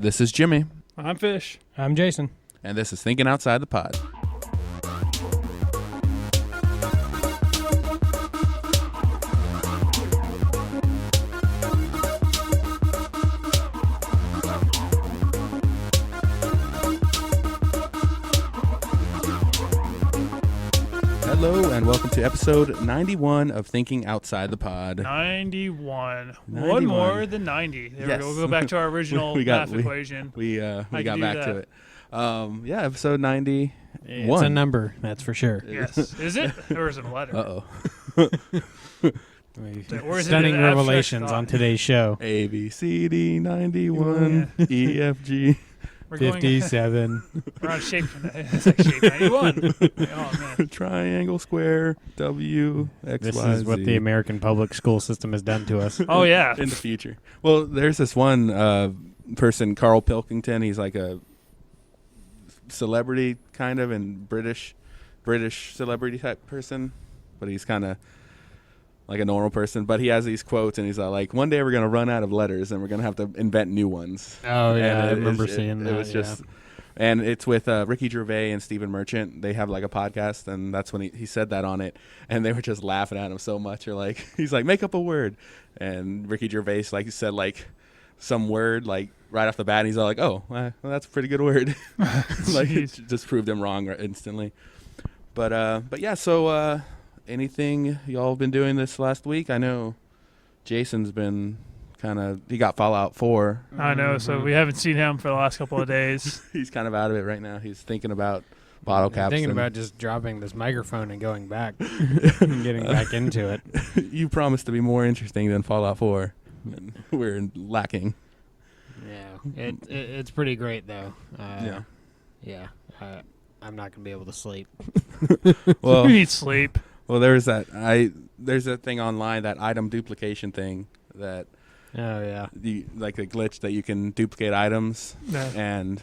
This is Jimmy. I'm Fish. I'm Jason. And this is Thinking Outside the Pod. Hello and welcome to episode 91 of Thinking Outside the Pod. 91. One more than 90. There we go. We'll go back to our original math equation. We got back to it. Episode 91. It's a number, that's for sure. Yes. Is it? Or is it a letter? Uh-oh. Stunning revelations on today's show. A, B, C, D, 91, E, F, G. 57. We're on shape. It's like shape 91. Oh, man. Triangle, square, W, X, this Y, is what Z. the American public school system has done to us. Oh, yeah. In the future. Well, there's this one person, Carl Pilkington. He's like a celebrity kind of, and British celebrity type person, but he's kind of like a normal person. But he has these quotes, and he's like, one day we're going to run out of letters, and we're going to have to invent new ones. Oh, yeah, and I remember seeing that. It was just... And it's with Ricky Gervais and Stephen Merchant. They have like a podcast, and that's when he said that on it. And they were just laughing at him so much. He's like, make up a word. And Ricky Gervais said some word right off the bat. And he's all like, oh, well, that's a pretty good word. It just proved him wrong instantly. But yeah, so anything y'all been doing this last week? I know Jason's been... he got Fallout 4. I know, so we haven't seen him for the last couple of days. He's kind of out of it right now. He's thinking about bottle caps. Thinking about just dropping this microphone and going back and getting back into it. You promised to be more interesting than Fallout 4. And we're lacking. Yeah, it's pretty great, though. Yeah. I'm not going to be able to sleep. Well, you need sleep. Well, there's a thing online, that item duplication thing that... Oh, yeah. Like a glitch that you can duplicate items, and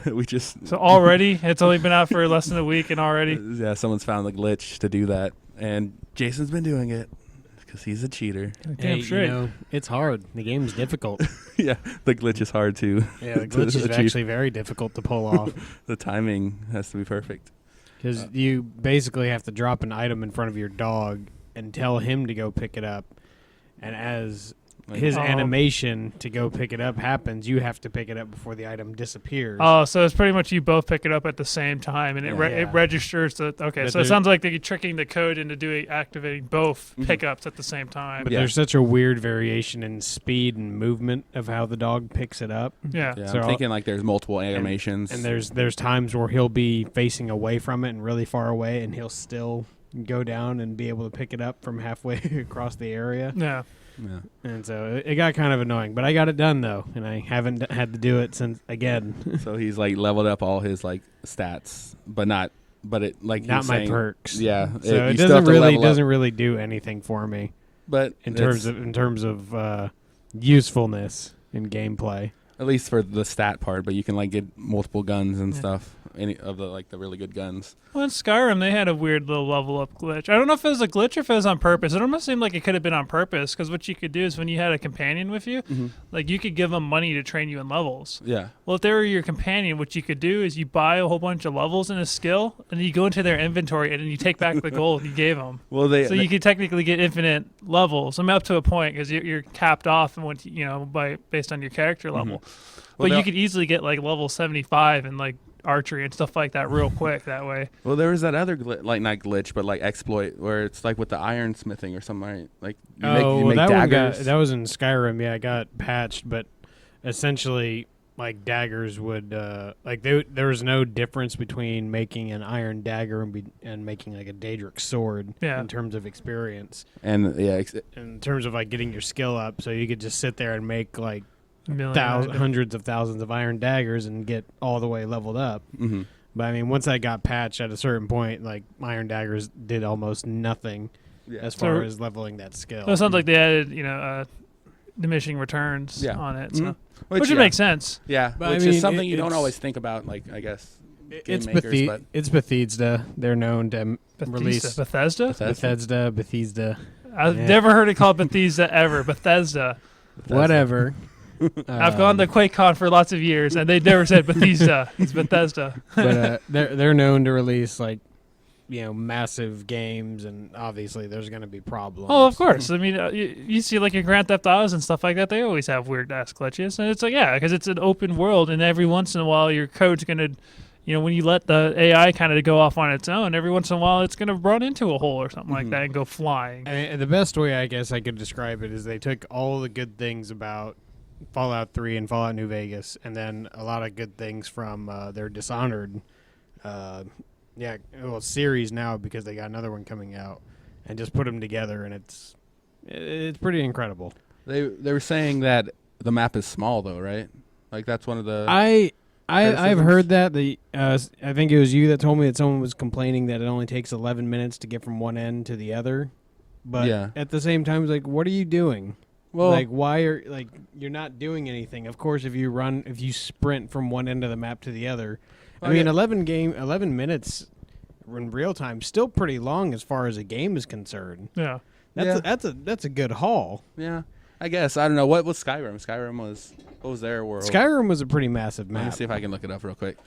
we just... So already? It's only been out for less than a week, and already? Yeah, someone's found the glitch to do that, and Jason's been doing it because he's a cheater. Damn straight. It's hard. The game's difficult. Yeah, the glitch is hard, too. Yeah, the glitch is actually very difficult to pull off. The timing has to be perfect. Because you basically have to drop an item in front of your dog and tell him to go pick it up, and as... his animation to go pick it up happens, you have to pick it up before the item disappears. Oh, so it's pretty much you both pick it up at the same time, and it registers that. Okay, but so it sounds like they're tricking the code into activating both pickups at the same time. But there's such a weird variation in speed and movement of how the dog picks it up. Yeah, so I'm thinking there's multiple animations, and there's times where he'll be facing away from it and really far away, and he'll still go down and be able to pick it up from halfway across the area. Yeah. Yeah. And so it got kind of annoying, but I got it done though, and I haven't had to do it since again. So he's leveled up all his stats, but not my perks. Yeah. So it doesn't really do anything for me. But in terms of usefulness in gameplay. At least for the stat part, but you can get multiple guns and stuff. Any of the really good guns. Well, in Skyrim, they had a weird little level up glitch. I don't know if it was a glitch or if it was on purpose. It almost seemed like it could have been on purpose, because what you could do is when you had a companion with you, you could give them money to train you in levels. Yeah. Well, if they were your companion, what you could do is you buy a whole bunch of levels in a skill, and then you go into their inventory, and then you take back the gold you gave them. Well, you could technically get infinite levels. Up to a point, because you're capped off and based on your character level. But you could easily get level 75 and archery and stuff like that real quick that way. Well, there was that other not glitch, but exploit where it's with the ironsmithing or something, right? You make daggers. That was in Skyrim. Yeah, it got patched, but essentially, daggers would there was no difference between making an iron dagger and making a Daedric sword in terms of experience. And in terms of getting your skill up, so you could just sit there and make hundreds of thousands of iron daggers and get all the way leveled up. Mm-hmm. But I mean, once that got patched at a certain point, iron daggers did almost nothing as far as leveling that skill. So it sounds like they added, diminishing returns on it, so. Which makes sense. Yeah, but which is something you don't always think about. I guess it's Bethesda. They're known to release Bethesda. I've never heard it called Bethesda ever. Bethesda. Whatever. I've gone to QuakeCon for lots of years, and they never said Bethesda. It's Bethesda. But they're known to release like, massive games, and obviously there's going to be problems. Oh, of course. I mean, you see like your Grand Theft Autos and stuff like that. They always have weird ass glitches, and it's like because it's an open world, and every once in a while your code's going to, when you let the AI kind of go off on its own, every once in a while it's going to run into a hole or something like that and go flying. And the best way I guess I could describe it is they took all the good things about Fallout 3 and Fallout New Vegas, and then a lot of good things from their Dishonored series now, because they got another one coming out, and just put them together, and it's pretty incredible. They were saying that the map is small though, right? Like that's one of the I've heard that. I think it was you that told me that someone was complaining that it only takes 11 minutes to get from one end to the other. But at the same time, it's like, what are you doing? Well, like, why are you're not doing anything? Of course, if you sprint from one end of the map to the other, I mean, 11 minutes in real time, still pretty long as far as a game is concerned. Yeah, that's a good haul. Yeah, I guess. I don't know what was Skyrim. What was their world? Skyrim was a pretty massive map. Let me see if I can look it up real quick.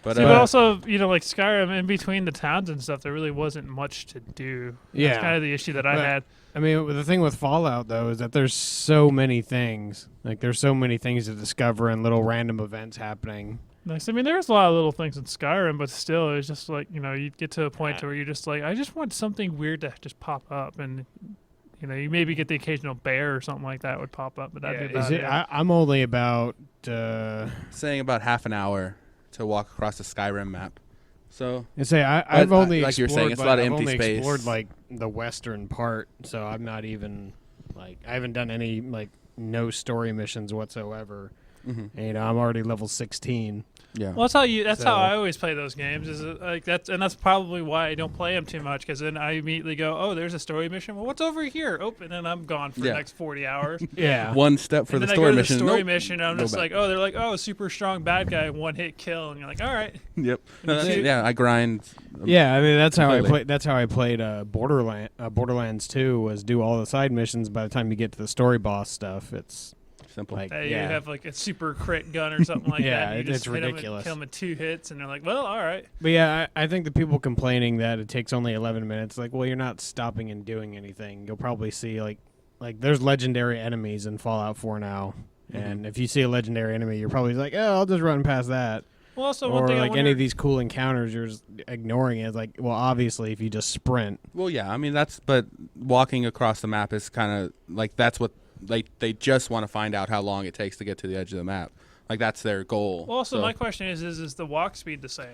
But also, like Skyrim, in between the towns and stuff, there really wasn't much to do. That's kind of the issue that I had. I mean, the thing with Fallout, though, is that there's so many things. Like, there's so many things to discover and little random events happening. Nice. I mean, there's a lot of little things in Skyrim, but still, it's just like, you get to a point where you're just like, I just want something weird to just pop up. And, you maybe get the occasional bear or something like that would pop up, but that'd be about it. I'm only about... saying about half an hour to walk across the Skyrim map. So I've only like explored, you're saying, it's a lot of empty space. Explored like the western part, so I'm not even I haven't done any no story missions whatsoever. Mm-hmm. And, I'm already level 16. Yeah. Well, that's how I always play those games. That's probably why I don't play them too much, because then I immediately go, oh, there's a story mission. Well, what's over here? Oh, and then I'm gone for the next 40 hours. Yeah. One step for and the then story I go to mission. The story mission. And I'm just like, oh, they're like, oh, super strong bad guy, one hit kill, and you're like, all right. Yep. I grind. Yeah, I mean that's how I play. That's how I played Borderlands 2. Was do all the side missions. By the time you get to the story boss stuff, it's simple. You have like a super crit gun or something like that. Yeah, and you it's just hit ridiculous. Kill them with 2 hits, and they're like, well, all right. But yeah, I think the people complaining that it takes only 11 minutes, like, well, you're not stopping and doing anything. You'll probably see like there's legendary enemies in Fallout 4 now, and if you see a legendary enemy, you're probably like, oh, I'll just run past that. Well, also or one thing like any of these cool encounters, you're just ignoring it. It's like, well, obviously, if you just sprint. Well, yeah, I mean but walking across the map is kind of like that's what they just want to find out how long it takes to get to the edge of the map. Like that's their goal. Well, also my question is the walk speed the same?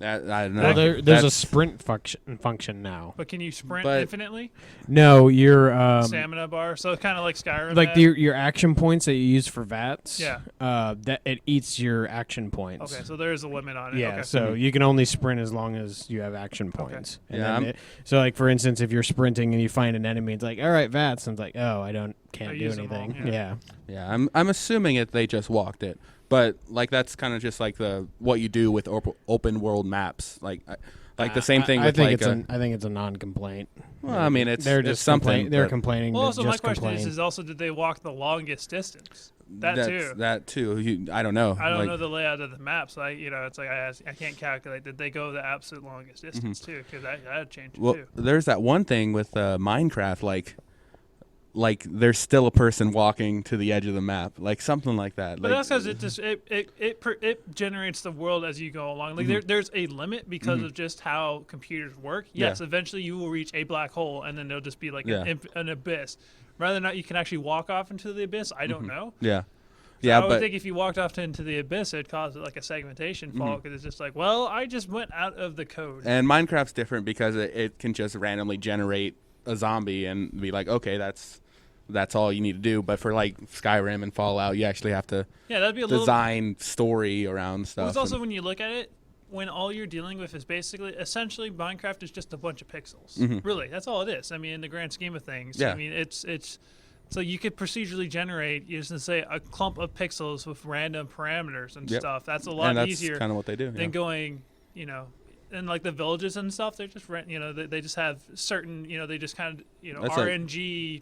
I don't know. Well, there's a sprint function now. But can you sprint infinitely? No, you're stamina bar. So it's kind of like Skyrim. Like your action points that you use for VATS. Yeah. That it eats your action points. Okay, so there is a limit on it. Yeah. Okay. So you can only sprint as long as you have action points. Okay. And so like for instance, if you're sprinting and you find an enemy, it's like, all right, VATS, and it's like, oh, can't do anything. Yeah. Yeah. I'm assuming they just walked it. But like that's kind of just like what you do with open world maps, like the same thing. I think it's a non-complaint. Well, I mean, they're just something. They're complaining. Well, also my question is also, did they walk the longest distance? That too. I don't know. I don't know the layout of the map, so it's like I can't calculate. Did they go the absolute longest distance too? Because that changed too. Well, there's that one thing with Minecraft, like there's still a person walking to the edge of the map, like something like that. But that's because it generates the world as you go along. Like there's a limit because of just how computers work. Yes, eventually you will reach a black hole, and then there'll just be like an abyss. Whether or not you can actually walk off into the abyss, I don't know. Yeah. So I would think if you walked off into the abyss, it'd cause like a segmentation fault, because it's just like, well, I just went out of the code. And Minecraft's different because it can just randomly generate a zombie and be like, okay, that's all you need to do. But for like Skyrim and Fallout, you actually have to that'd be a design story around stuff. Well, it's also when you look at it, when all you're dealing with is essentially Minecraft is just a bunch of pixels. Really, that's all it is. I mean, in the grand scheme of things, I mean, it's so you could procedurally generate, using say a clump of pixels with random parameters and stuff. That's a lot easier. That's kind of what they do. Than going, and like the villages and stuff, they're just they just have certain, they just kind of, that's RNG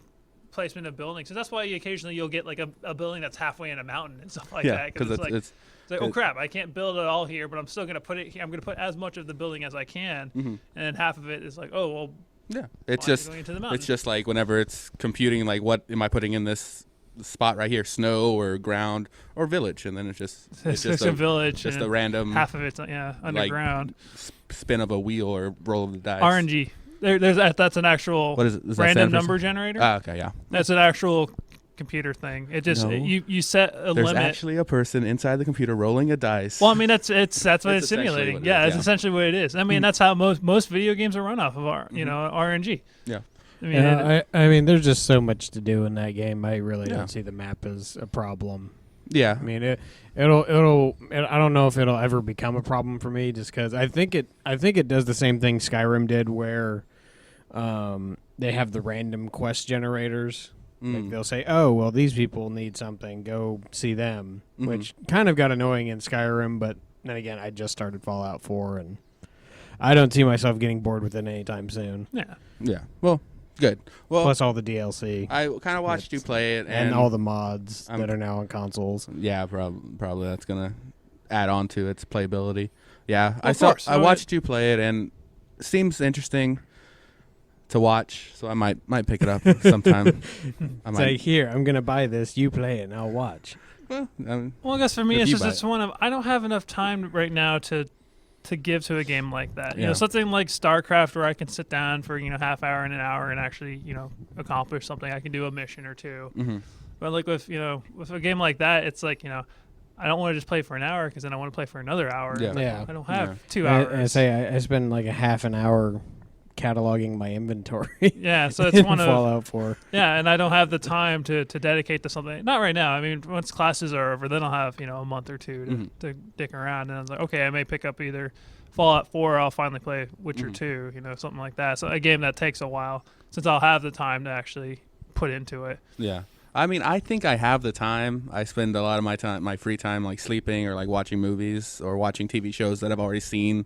placement of buildings. So that's why occasionally you'll get like a building that's halfway in a mountain and stuff like Yeah, that. Because it's like, oh crap, I can't build it all here, but I'm still going to put it here. I'm going to put as much of the building as I can, and then half of it is like, oh well. Yeah, it's just like whenever it's computing, like what am I putting in this spot right here, snow or ground or village, and then it's just a village, just a random half of it's underground, like, spin of a wheel or roll of the dice. RNG. That's an actual what is it? random number generator. Okay, yeah, that's an actual computer thing. It just you set a There's limit. There's actually a person inside the computer rolling a dice. Well, I mean that's what it's simulating. It's essentially what it is. I mean that's how most video games are run off of RNG. Yeah. I mean, there's just so much to do in that game. I really don't see the map as a problem. Yeah. I mean, it'll. I don't know if it'll ever become a problem for me, just because I think it does the same thing Skyrim did, where they have the random quest generators. Like they'll say, "Oh, well, these people need something. Go see them," which kind of got annoying in Skyrim. But then again, I just started Fallout 4, and I don't see myself getting bored with it anytime soon. Yeah. Yeah. Well, good. Well, plus all the DLC. I kind of watched you play it, and all the mods that are now on consoles. Yeah, probably that's gonna add on to its playability. Yeah, well, I watched you play it, and it seems interesting to watch, so I might pick it up sometime. Say, here, I'm gonna buy this. You play it, and I'll watch. Well, I guess for me, it's one of I don't have enough time right now to give to a game like that. You know, something like StarCraft, where I can sit down for half hour and an hour and actually accomplish something. I can do a mission or two. But like with a game like that, it's like I don't want to just play for an hour, because then I want to play for another hour. Yeah. I don't have 2 hours. I spend like a half an hour cataloging my inventory. Yeah, so it's one of Fallout 4. Yeah, and I don't have the time to dedicate to something. Not right now. I mean, once classes are over, then I'll have a month or two to dick around, and I was like, okay, I may pick up either Fallout 4 or I'll finally play Witcher 2, something like that. So a game that takes a while, since I'll have the time to actually put into it. Yeah. I mean, I think I have the time. I spend a lot of my free time, like sleeping or like watching movies or watching TV shows that I've already seen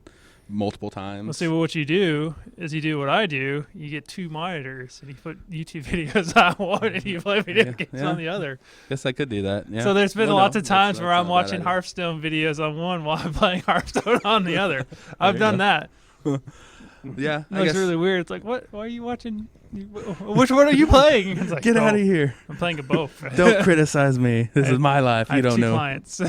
multiple times. Well, see, what you do is you do what I do. You get 2 monitors, and you put YouTube videos on one, and you play video games on the other. Guess I could do that. Yeah. So there's been lots of times where I'm watching Hearthstone videos on one while I'm playing Hearthstone on the other. I've done that. Yeah, it's really weird. It's like, what? Why are you watching? Which one are you playing? It's like, get out of here! I'm playing a both. Don't criticize me. This is my life. You don't know. Clients.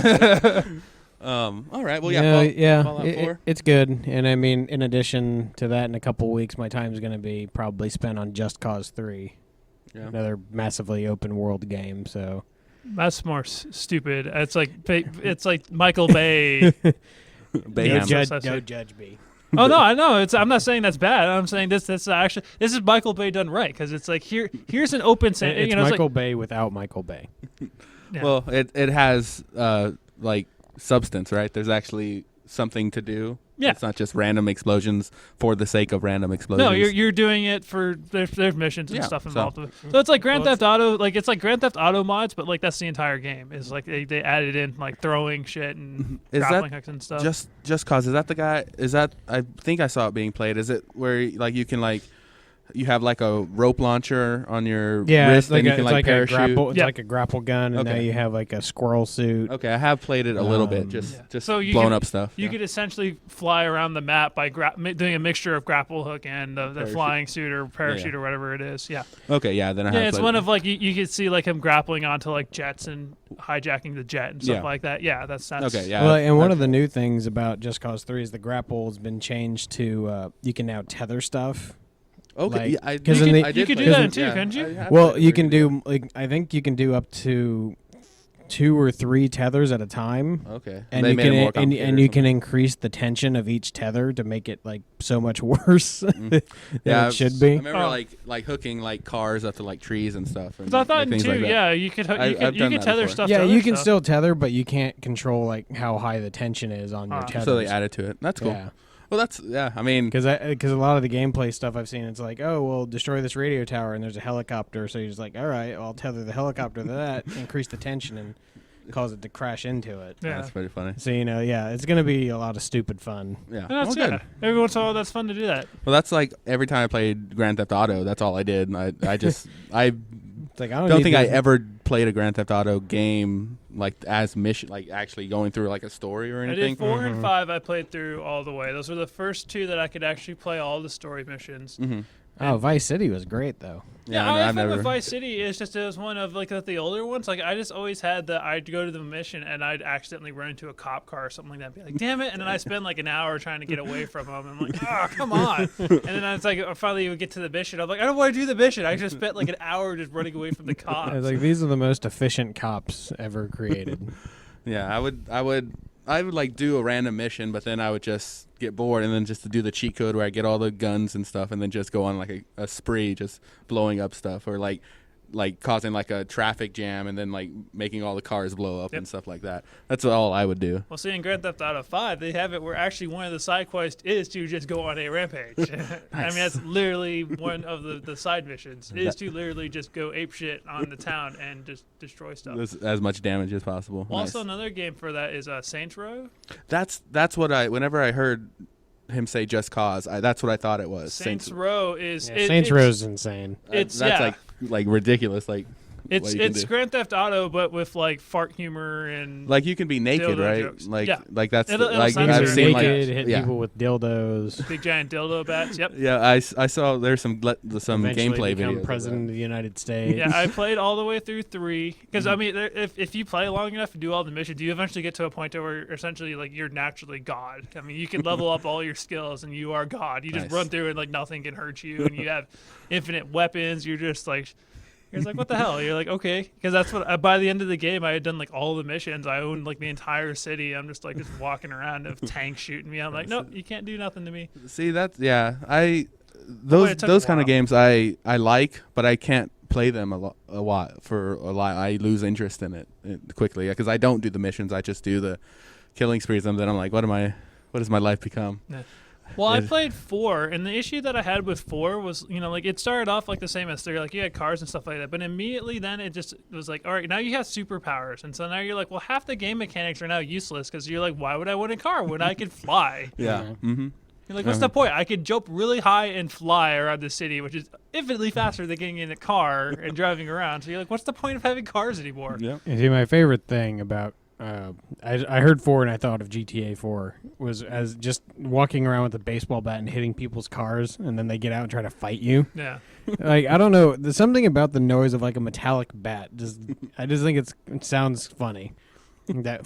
All right. Well, yeah. It's good, and I mean, in addition to that, in a couple weeks, my time is going to be probably spent on Just Cause 3, another massively open world game. So that's more stupid. It's like Michael Bay. Don't judge me. Oh no, I know. I'm not saying that's bad. I'm saying this is Michael Bay done right, because it's like here's an open. It's Michael Bay without Michael Bay. Yeah. Well, it has like substance, right? There's actually something to do. Yeah. It's not just random explosions for the sake of random explosions. No, you're doing it for there's missions and stuff involved. So it's like Grand Theft Auto, like it's like Grand Theft Auto mods, but like that's the entire game. Is like they added in like throwing shit and grappling hooks and stuff. Just Cause, is that the guy? Is that, I think I saw it being played. Is it where like you can like you have like a rope launcher on your wrist, and you can like parachute. It's like a grapple gun, and now you have like a squirrel suit. Okay, I have played it a little bit, just so blowing up stuff. You could essentially fly around the map by doing a mixture of grapple hook and the flying suit or parachute or whatever it is. Yeah. Okay, yeah. Then it's one of like you could see like him grappling onto like jets and hijacking the jet and stuff like that. Yeah, that's okay. Yeah. Well, and one of the new things about Just Cause 3 is the grapple has been changed to you can now tether stuff. Okay, because you could do that too, couldn't you? Well, you can do I think you can do up to 2 or 3 tethers at a time. Okay, and you can increase the tension of each tether to make it like so much worse than it should be. I remember like hooking like cars up to like trees and stuff. And I thought too. Like you could tether stuff. Yeah, you can still tether, but you can't control like how high the tension is on your tethers. So they added to it. That's cool. Yeah. Well, I mean, because a lot of the gameplay stuff I've seen, it's like, oh, well, destroy this radio tower, and there's a helicopter, so you're just like, all right, well, I'll tether the helicopter to that, increase the tension, and cause it to crash into it. Yeah, that's pretty funny. So it's going to be a lot of stupid fun. Yeah, that's good. Every once in a while, that's fun to do that. Well, that's like every time I played Grand Theft Auto, that's all I did. I It's like don't think I ever played a Grand Theft Auto game like as mission, like actually going through like a story or anything. I did 4 and 5. I played through all the way. Those were the first 2 that I could actually play all the story missions. Oh, Vice City was great though. Yeah, I fun with Vice City. It's just it was one of like the older ones. Like I just always had that I'd go to the mission and I'd accidentally run into a cop car or something like that. And be like, damn it! And then I spend like an hour trying to get away from them. I'm like, oh, come on! And then it's like finally would get to the mission. I'm like, I don't want to do the mission. I just spent like an hour just running away from the cops. Like these are the most efficient cops ever created. Yeah, I would like do a random mission, but then I would just get bored and then just to do the cheat code where I get all the guns and stuff and then just go on like a spree just blowing up stuff or like causing like a traffic jam and then like making all the cars blow up and stuff like that. That's all I would do. Well, see, in Grand Theft Auto 5, they have it where actually one of the side quests is to just go on a rampage. Nice. I mean, that's literally one of the side missions is to literally just go apeshit on the town and just destroy stuff. As much damage as possible. Well, also, another game for that is Saints Row. That's what whenever I heard him say Just Cause, that's what I thought it was. Saints Row is... Saints Row is insane. That's like ridiculous. Like it's Grand Theft Auto, but with like fart humor and like you can be naked, right? Jokes. Like that's it'll like I've seen naked, hit people with dildos, big giant dildo bats. Yep. Yeah, I saw there's some gameplay become videos. President of the United States. Yeah, I played all the way through 3 because I mean, if you play long enough and do all the missions, you eventually get to a point where essentially like you're naturally God. I mean, you can level up all your skills and you are God. You just run through and like nothing can hurt you, and you have infinite weapons. You're just like. You're like, what the hell? You're like, okay, because that's what. By the end of the game, I had done like all the missions. I owned like the entire city. I'm just walking around of tanks shooting me. I'm like, nope, you can't do nothing to me. See, that's those kind of games I like, but I can't play them a lot. I lose interest in it quickly because I don't do the missions. I just do the killing sprees, and then I'm like, what does my life become? Yeah. Well, I played 4, and the issue that I had with 4 was, like it started off like the same as 3, like you had cars and stuff like that, but immediately then it was like, all right, now you have superpowers, and so now you're like, well, half the game mechanics are now useless because you're like, why would I want a car when I could fly? Yeah. Mm-hmm. You're like, what's the point? I could jump really high and fly around the city, which is infinitely faster than getting in a car and driving around. So you're like, what's the point of having cars anymore? Yeah. See, my favorite thing about I heard 4 and I thought of GTA 4 was as just walking around with a baseball bat and hitting people's cars and then they get out and try to fight you. Yeah. Like, I don't know. There's something about the noise of like a metallic bat. I just think it sounds funny. That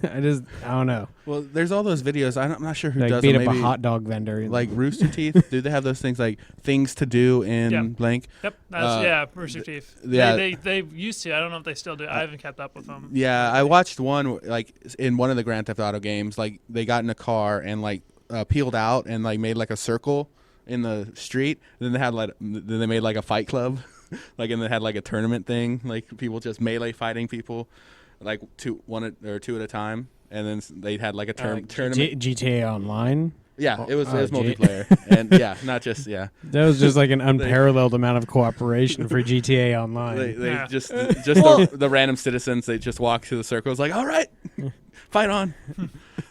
I don't know. Well, there's all those videos. I'm not sure who like does beat them. up Maybe a hot dog vendor. Like Rooster Teeth. Do they have those things like things to do in blank? Yep. That's Rooster Teeth. Yeah. They used to. I don't know if they still do. I haven't kept up with them. Yeah, I watched one like in one of the Grand Theft Auto games. Like they got in a car and like peeled out and like made like a circle in the street. And then they made like a fight club, like and they had like a tournament thing. Like people just melee fighting people. Like one or two at a time, and then they had like a tournament. GTA Online. Yeah, it was multiplayer, and not just That was just like an unparalleled amount of cooperation for GTA Online. They just the random citizens. They just walk through the circles, like, all right, fight on.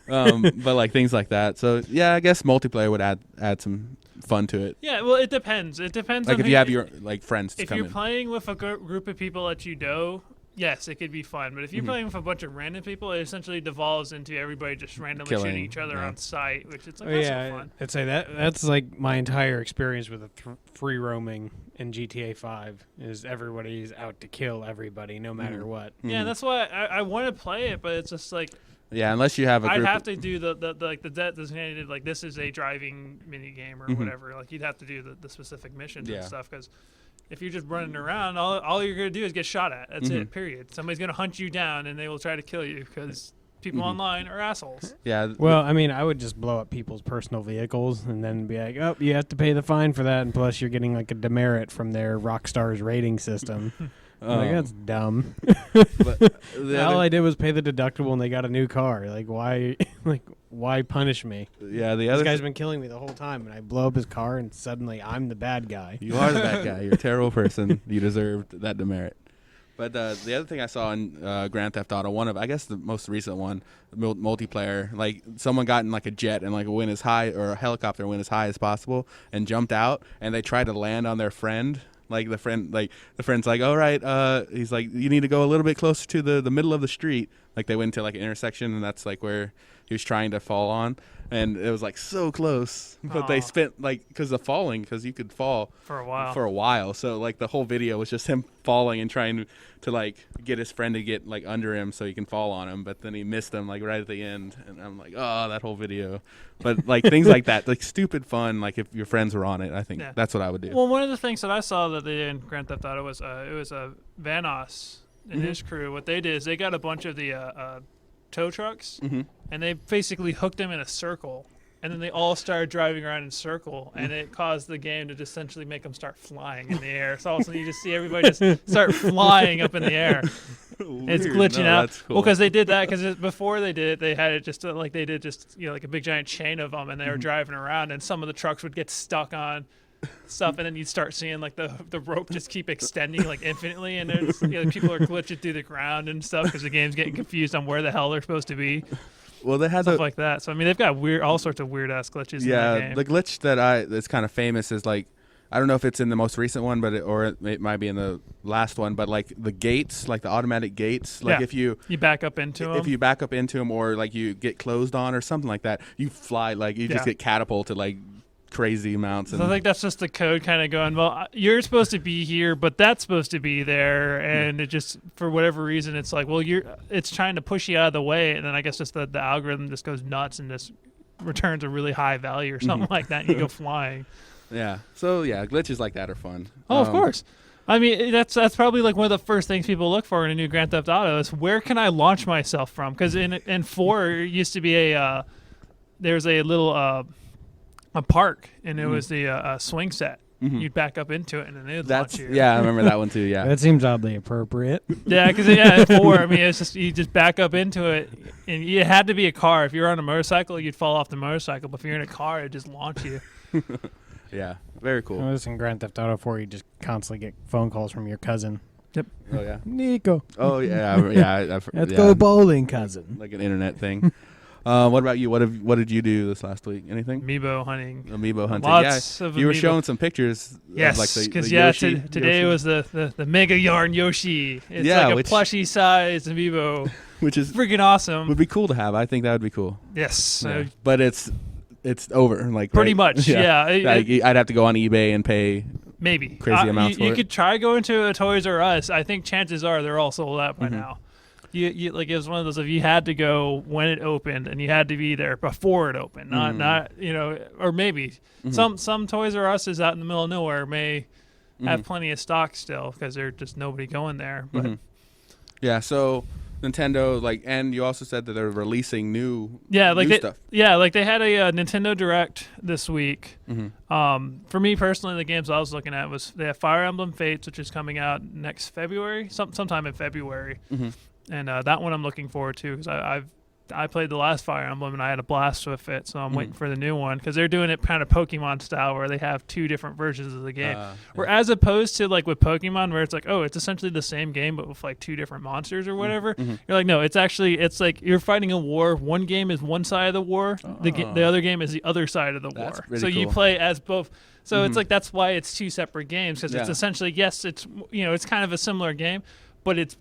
But like things like that. So yeah, I guess multiplayer would add some fun to it. Yeah, well, it depends. It depends. Like on if you have your like friends. If you're playing with a group of people that you know. Yes, it could be fun, but if you're playing with a bunch of random people, it essentially devolves into everybody just randomly shooting each other on sight, which it's like that's so fun. I'd say that's like my entire experience with free roaming in GTA 5 is everybody's out to kill everybody, no matter what. Yeah, that's why I want to play it, but it's just like unless you have a group. I'd have to do the designated like this is a driving mini game or whatever. Like you'd have to do the specific missions and stuff because. If you're just running around, all you're going to do is get shot at. That's it, period. Somebody's going to hunt you down, and they will try to kill you because people online are assholes. Yeah. Well, I mean, I would just blow up people's personal vehicles and then be like, oh, you have to pay the fine for that, and plus you're getting like a demerit from their Rockstar's rating system. Like, that's dumb. But all I did was pay the deductible, and they got a new car. Like, why? Why punish me? Yeah, this guy's been killing me the whole time, and I blow up his car, and suddenly I'm the bad guy. You are the bad guy. You're a terrible person. You deserved that demerit. But the other thing I saw in Grand Theft Auto, I guess the most recent one, multiplayer, like someone got in like a jet and like went as high or a helicopter went as high as possible and jumped out, and they tried to land on their friend Like the friend's like, all right, he's like, you need to go a little bit closer to the middle of the street. Like they went to like an intersection, and that's like where he was trying to fall on, and it was like so close. But they spent like because you could fall for a while. So like the whole video was just him falling and trying to like get his friend to get like under him so he can fall on him. But then he missed him like right at the end, and I'm like, oh, that whole video. But like things like that, like stupid fun. Like if your friends were on it, I think that's what I would do. Well, one of the things that I saw that they did in Grand Theft Auto was it was Vanoss and his crew. What they did is they got a bunch of the tow trucks, and they basically hooked them in a circle, and then they all started driving around in a circle, and it caused the game to just essentially make them start flying in the air. So all of a sudden you just see everybody just start flying up in the air. It's glitching out. That's cool. Well, because they did that because before they did it, they had it just like they did just like a big giant chain of them, and they were driving around, and some of the trucks would get stuck on stuff, and then you'd start seeing like the rope just keep extending like infinitely, and there's people are glitching through the ground and stuff because the game's getting confused on where the hell they're supposed to be. Well, they had stuff like that. So I mean, they've got all sorts of weird ass glitches. Yeah, in that game. the glitch that's kind of famous is like, I don't know if it's in the most recent one, but it might be in the last one. But like the gates, like the automatic gates, like if you back up into them, or like you get closed on or something like that, you fly like you just get catapulted like crazy amounts. So I think that's just the code kind of going, well, you're supposed to be here, but that's supposed to be there, and it just for whatever reason it's like, well, it's trying to push you out of the way, and then I guess just the algorithm just goes nuts and just returns a really high value or something like that, and you go flying. Yeah. So yeah, glitches like that are fun. Oh, of course. I mean, that's probably like one of the first things people look for in a new Grand Theft Auto is where can I launch myself from? Because in 4 it used to be there's a little a park, and it was the swing set. You'd back up into it, and then it would launch you. Yeah, I remember that one too. Yeah, that seems oddly appropriate. Yeah, because in 4, I mean, it's just you just back up into it, and it had to be a car. If you're on a motorcycle, you'd fall off the motorcycle, but if you're in a car, it'd just launch you. Yeah, very cool. I was in Grand Theft Auto 4, you just constantly get phone calls from your cousin. Yep. Oh yeah. Nico. Oh yeah, yeah. Let's go bowling, cousin. Like an internet thing. What about you? What did you do this last week? Anything? Amiibo hunting. Lots of you were Amiibo. showing some pictures. Yes, because today was the Mega Yarn Yoshi. It's like a plushy size Amiibo, which is freaking awesome. Would be cool to have. I think that would be cool. Yes, but it's over. Like pretty much. Yeah, I'd have to go on eBay and pay maybe crazy amounts. You could try going to a Toys R Us. I think chances are they're all sold out by now. You like it was one of those if you had to go when it opened and you had to be there before it opened, not or maybe some Toys R Us is out in the middle of nowhere may have plenty of stock still because there's just nobody going there. But yeah, so Nintendo and you also said that they're releasing new stuff. Yeah, like they had a Nintendo Direct this week. For me personally, the games I was looking at was they have Fire Emblem Fates, which is coming out next February, sometime in February. And that one I'm looking forward to because I played the last Fire Emblem and I had a blast with it, so I'm waiting for the new one because they're doing it kind of Pokemon style where they have 2 different versions of the game. Where as opposed to like with Pokemon where it's like, oh, it's essentially the same game but with like 2 different monsters or whatever. You're like, no, it's like you're fighting a war. One game is one side of the war, the other game is the other side of the war. So you play as both. So it's like that's why it's 2 separate games because it's essentially it's it's kind of a similar game, but it's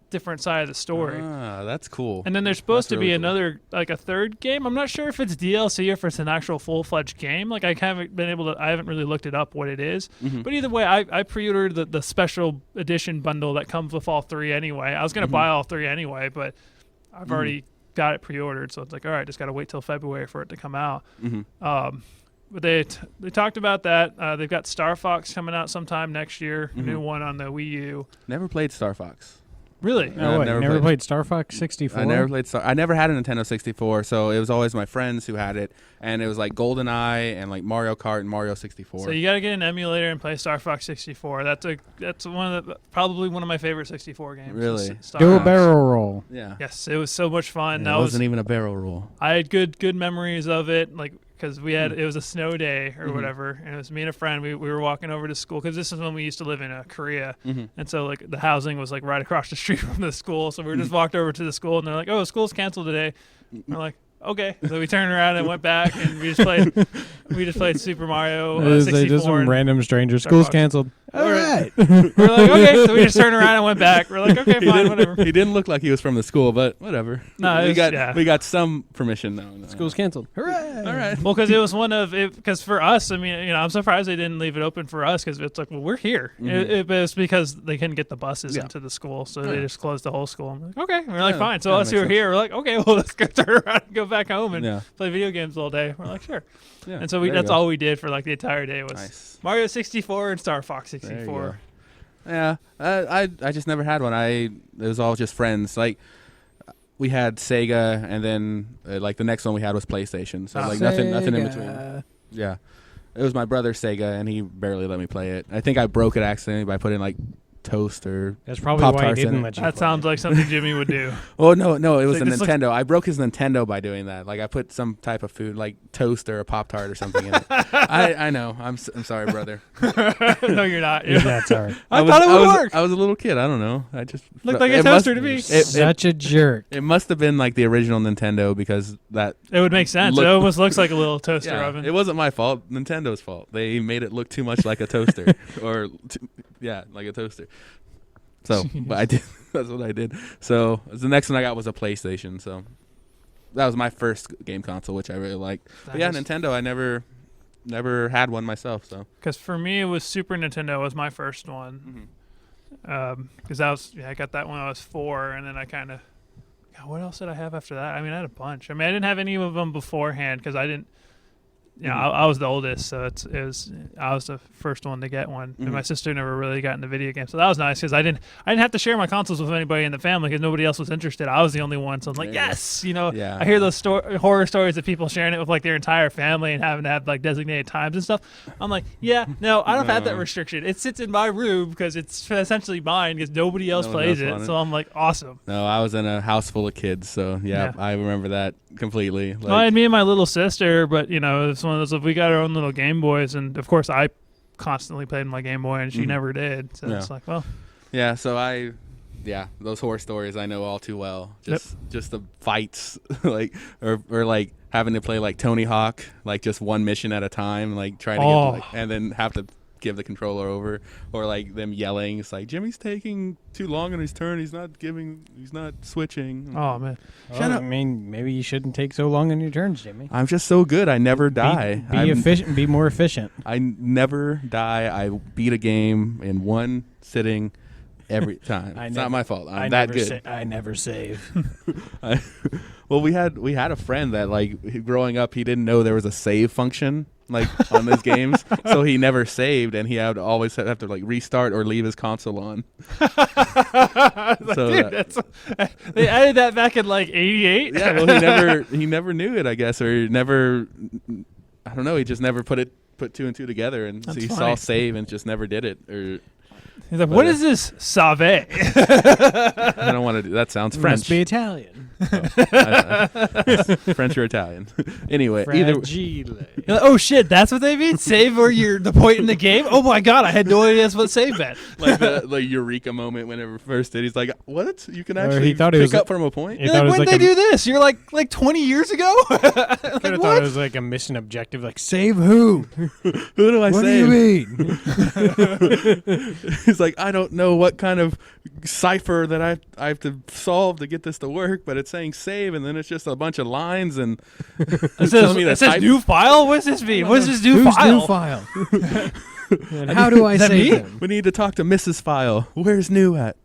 different side of the story. That's cool. And then there's supposed to be another like a third game. I'm not sure if it's DLC or if it's an actual full-fledged game. Like I haven't really looked it up what it is. But either way, I pre-ordered the special edition bundle that comes with all 3 anyway. I was going to buy all 3 anyway, but I've already got it pre-ordered, so it's like, all right, just got to wait till February for it to come out. But they talked about that. They've got Star Fox coming out sometime next year, a new one on the Wii U. Never played Star Fox. Really? No, I never played Star Fox 64? I never played I never had a Nintendo 64, so it was always my friends who had it, and it was like GoldenEye and like Mario Kart and Mario 64. So you got to get an emulator and play Star Fox 64. That's probably one of my favorite 64 games. Really? Do a barrel roll. Yeah. Yes, it was so much fun. It wasn't even a barrel roll. I had good memories of it, like because it was a snow day or whatever, and it was me and a friend. We were walking over to school because this is when we used to live in Korea, and so like the housing was like right across the street from the school. So we just walked over to the school, and they're like, "Oh, school's canceled today." And we're like, okay. So we turned around and went back, and we just played Super Mario 64. Just some random stranger. Star School's Fox. canceled. All right. We're like, okay. So we just turned around and went back. We're like, okay, fine, whatever. He didn't look like he was from the school, but whatever. No, we got some permission now. School's canceled. Hooray! All right. Well, because it was one of it. Because for us, I mean, I'm surprised they didn't leave it open for us. Because it's like, well, we're here. It was because they couldn't get the buses into the school, so they just closed the whole school. I'm like, okay. And we're like, fine. So us who are here, we're like, okay, well, let's go turn around and go back home and play video games all day. We're like, sure. Yeah, and so that's all we did for like the entire day was Mario 64 and Star Fox 64. Yeah, I just never had one. It was all just friends. Like we had Sega, and then like the next one we had was PlayStation. So like nothing in between. Yeah, it was my brother's Sega, and he barely let me play it. I think I broke it accidentally by putting like toast or that's probably Pop-Tarts why he didn't in let you. That sounds like something Jimmy would do. Oh no, it was So a this Nintendo. I broke his Nintendo by doing that. Like I put some type of food, like toast or a Pop-Tart or something in it. I know. I'm sorry, brother. No, you're not. That's all right. I thought it would work. I was a little kid. I don't know. I just looked like a toaster to me. Such a jerk. It must have been like the original Nintendo because that. It would make sense. It almost looks like a little toaster oven. It wasn't my fault. Nintendo's fault. They made it look too much like a toaster, like a toaster. So, but I did. That's what I did. So the next one I got was a PlayStation. So that was my first game console, which I really liked. But yeah, Nintendo. I never had one myself. So because for me it was Super Nintendo was my first one. Because I got that when I was 4, and then I kind of. What else did I have after that? I mean, I had a bunch. I mean, I didn't have any of them beforehand because I didn't. I was the oldest, so I was the first one to get one, and my sister never really got into video games, so that was nice because I didn't have to share my consoles with anybody in the family because nobody else was interested. I was the only one, so I'm like, yes, I hear those horror stories of people sharing it with like their entire family and having to have like designated times and stuff. I'm like, no, I don't have that restriction. It sits in my room because it's essentially mine because nobody else plays it. So I'm like, awesome. No, I was in a house full of kids, so I remember that completely. Well, I had me and my little sister, but it's one of those, we got our own little Game Boys, and of course I constantly played my Game Boy, and she never did. So it's like, well, so those horror stories I know all too well. Just the fights, like or like having to play like Tony Hawk, like just one mission at a time, like trying to get and then have to give the controller over, or like them yelling, it's like Jimmy's taking too long on his turn, he's not switching. Oh man, shut up. I mean, maybe you shouldn't take so long on your turns, Jimmy. I'm just so good, I never die. Be efficient, be more efficient. I never die. I beat a game in one sitting every time. It's not my fault. I'm that good. I never save. Well, we had a friend that like growing up, he didn't know there was a save function like on his games, so he never saved, and he had always have to like restart or leave his console on. They added that back in like '88. Yeah, well, he never knew it, I guess, or never. I don't know. He just never put two and two together, and he saw save and just never did it. Or he's like, "What is this save?" I don't want to do that. Sounds French. Must be Italian. French or Italian. Anyway, Fragile. Like, oh shit, that's what they mean? Save or you're the point in the game? Oh my god, I had no idea that's what save meant. Like the eureka moment whenever first did. He's like, what? You can actually pick up from a point? You're like, when did they do this? You're like 20 years ago? I thought it was like a mission objective, like save who? Who do I what save? What do you mean? He's like, I don't know what kind of cipher that I have to solve to get this to work, but it's saying save, and then it's just a bunch of lines, and it says new file? What does this mean? What's this new file? New file? And how do I save them? We need to talk to Mrs. File. Where's new at?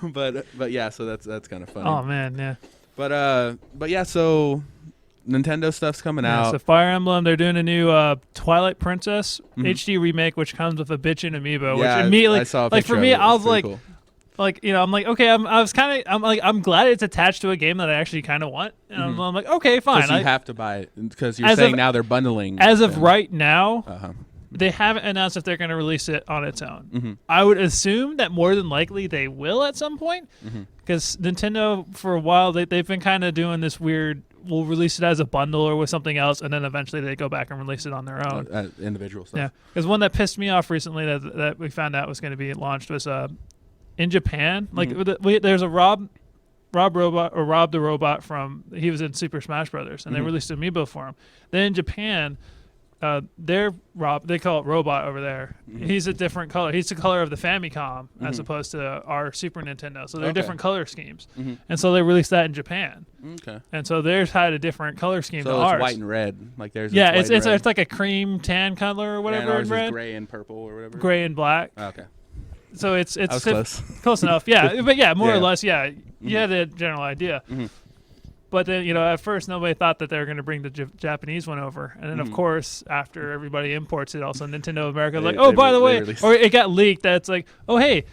But yeah, so that's kind of funny. Oh man, yeah. But yeah, so Nintendo stuff's coming out. So Fire Emblem, they're doing a new Twilight Princess HD remake, which comes with a bitchin' amiibo. Yeah, which immediately, I saw a like picture for me, of it. I was like, cool. I'm like, okay, I'm glad it's attached to a game that I actually kind of want. And I'm like, okay, fine. Because you have to buy it because you're saying now they're bundling. As of right now, they haven't announced if they're going to release it on its own. I would assume that more than likely they will at some point, because Nintendo for a while they've been kind of doing this weird. We'll release it as a bundle or with something else, and then eventually they go back and release it on their own. Individual stuff. Yeah, because one that pissed me off recently that we found out was going to be launched was in Japan. Like there's a Rob Rob the Robot he was in Super Smash Brothers, and they released an amiibo for him. Then in Japan, they call it Robot over there. He's a different color. He's the color of the Famicom as opposed to our Super Nintendo. So they're different color schemes. And so they released that in Japan. Okay. And so theirs had a different color scheme so to it's ours. white and red. Like there's it's like a cream tan color or whatever. And ours in red. is gray and purple or whatever. Gray and black. Okay. So it's close. Close enough. Yeah, but more or less, yeah. You had the general idea. But then, at first nobody thought that they were going to bring the Japanese one over. And then, of course, after everybody imports it, also Nintendo America was like, oh, by the way, or it got leaked that it's like, oh, hey,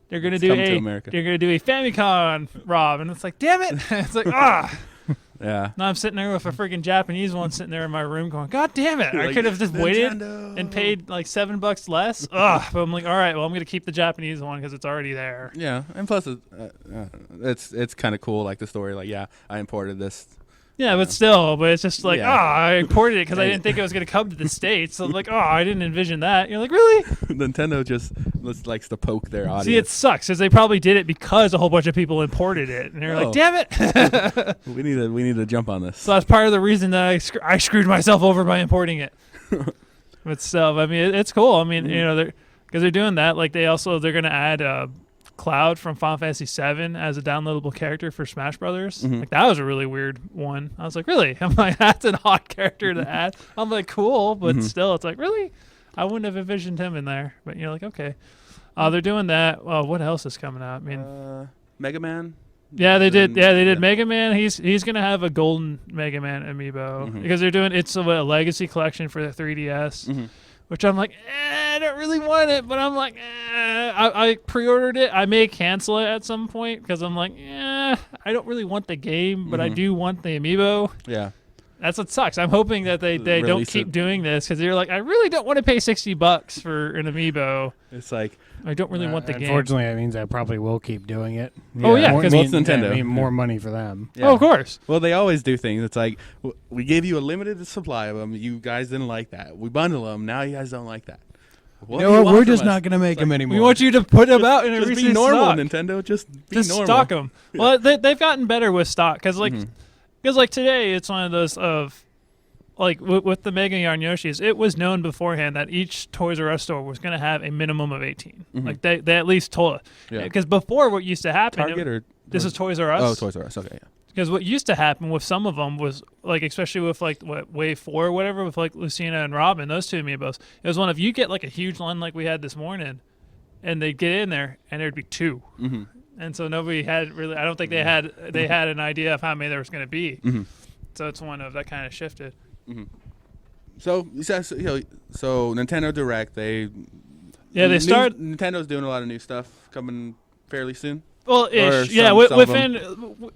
they're going to do a Famicom, Rob. And it's like, damn it. It's like, ah. Yeah. Now I'm sitting there with a freaking Japanese one sitting there in my room going, God damn it. I could have just waited and paid like $7 less. Ugh. But I'm like, all right, well, I'm going to keep the Japanese one because it's already there. Yeah. And plus, it's kind of cool, like the story. Like, yeah, I imported this. Yeah, but it's just like, I imported it because I didn't think it was going to come to the States. So I'm like, I didn't envision that. You're like, really? Nintendo just likes to poke their audience. See, it sucks because they probably did it because a whole bunch of people imported it. And they're like, damn it. we need to jump on this. So that's part of the reason that I screwed myself over by importing it. But still, I mean, it's cool. I mean, because they're doing that. Like, they're going to add Cloud from Final Fantasy VII as a downloadable character for Smash Brothers. Like, that was a really weird one. I was like, really? I'm like, that's an odd character to add. I'm like, cool, but still, it's like, really? I wouldn't have envisioned him in there. But you're like, okay. They're doing that. Well, what else is coming out? I mean, Mega Man. Yeah, they did. Yeah, they did. Mega Man. He's gonna have a golden Mega Man amiibo because they're doing it's a legacy collection for the 3DS. Which I'm like, I don't really want it, but I'm like, I pre-ordered it. I may cancel it at some point because I'm like, I don't really want the game, but I do want the amiibo. Yeah. That's what sucks. I'm hoping that they don't keep doing this because they're like, I really don't want to pay $60 for an amiibo. It's like, I don't really want the game. Unfortunately, that means I probably will keep doing it. Oh, yeah, because it's Nintendo. I mean, more money for them. Yeah. Oh, of course. Well, they always do things. It's like, we gave you a limited supply of them. You guys didn't like that. We bundle them. Now you guys don't like that. We're just not going to make them anymore. We want you to put them out in a just be normal, stock. Nintendo. Just normal. Stock them. Yeah. Well, they've gotten better with stock because, like today, it's one of those of, like with the Mega Yarn Yoshis, it was known beforehand that each Toys R Us store was going to have a minimum of 18. Like they at least told us. Because before, what used to happen, this is Toys R Us. Oh, Toys R Us. Okay, yeah. Because what used to happen with some of them was, like, especially with, like, Wave 4 or whatever, with, like, Lucina and Robin, those two amiibos, it was one of, you get, like, a huge line like we had this morning, and they'd get in there, and there'd be two. And so nobody had really, I don't think they had an idea of how many there was going to be. So it's one of, that kind of shifted. So, so Nintendo Direct, Nintendo's doing a lot of new stuff coming fairly soon. Well, within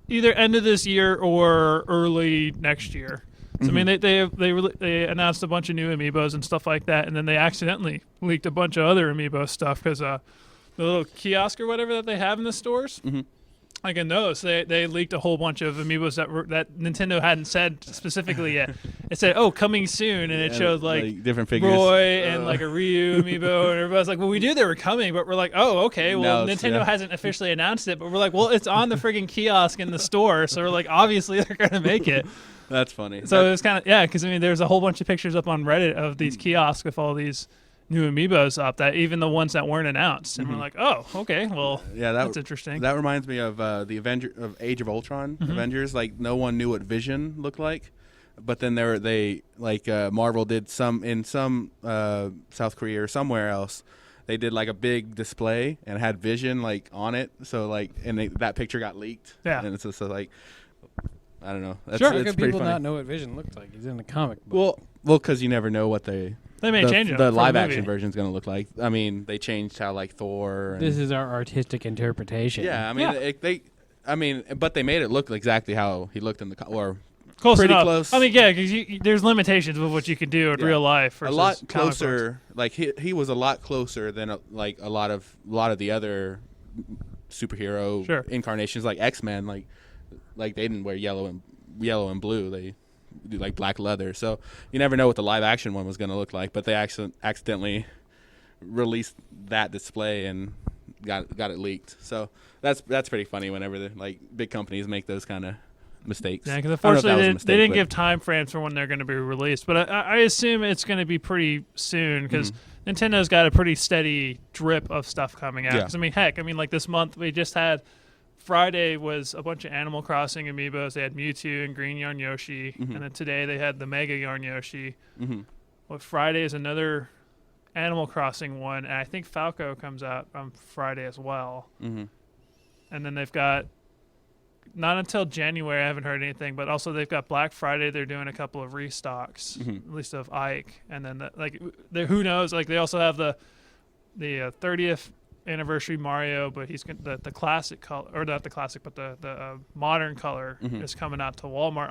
either end of this year or early next year. So, I mean, they announced a bunch of new amiibos and stuff like that, and then they accidentally leaked a bunch of other amiibo stuff because the little kiosk or whatever that they have in the stores. Like in those, they leaked a whole bunch of amiibos that Nintendo hadn't said specifically yet. It said, "Oh, coming soon," and it showed like different figures, Roy and like a Ryu amiibo, and everybody's like, "Well, we knew they were coming," but we're like, "Oh, okay." Well, Nintendo hasn't officially announced it, but we're like, "Well, it's on the friggin' kiosk in the store," so we're like, "Obviously, they're gonna make it." That's funny. So it was kind of because I mean, there's a whole bunch of pictures up on Reddit of these kiosks with all these new amiibos up, that even the ones that weren't announced, and we're like, oh, okay, well, that's interesting. That reminds me of the Age of Ultron Avengers. Like, no one knew what Vision looked like, but then Marvel did in some South Korea or somewhere else. They did like a big display and had Vision like on it. So like, that picture got leaked. Yeah, and it's just like, I don't know. How could people not know what Vision looked like? He's in the comic book. Well, because you never know what they may change it. The live action version is going to look like. I mean, they changed how like Thor. This is our artistic interpretation. Yeah, I mean, but they made it look exactly how he looked in the or close pretty enough. Close. I mean, yeah, because there's limitations with what you can do in real life. A lot closer. Like he was a lot closer than a lot of the other superhero incarnations, like X-Men. Like they didn't wear yellow and blue. They do like black leather. So you never know what the live action one was going to look like. But they accidentally released that display, and got it leaked. So that's pretty funny whenever like big companies make those kind of mistakes. Yeah, because I don't know if that was unfortunately a mistake, they didn't but- give time frames for when they're going to be released. But I assume it's going to be pretty soon because Nintendo's got a pretty steady drip of stuff coming out. Yeah. 'Cause, like this month we just had Friday was a bunch of Animal Crossing amiibos. They had Mewtwo and Green Yarn Yoshi, and then today they had the Mega Yarn Yoshi. Well, Friday is another Animal Crossing one, and I think Falco comes out on Friday as well. And then they've got not until January. I haven't heard anything, but also they've got Black Friday. They're doing a couple of restocks, at least of Ike, and then who knows? Like they also have the 30th anniversary Mario, but he's the classic color, or not the classic, but the modern color is coming out to Walmart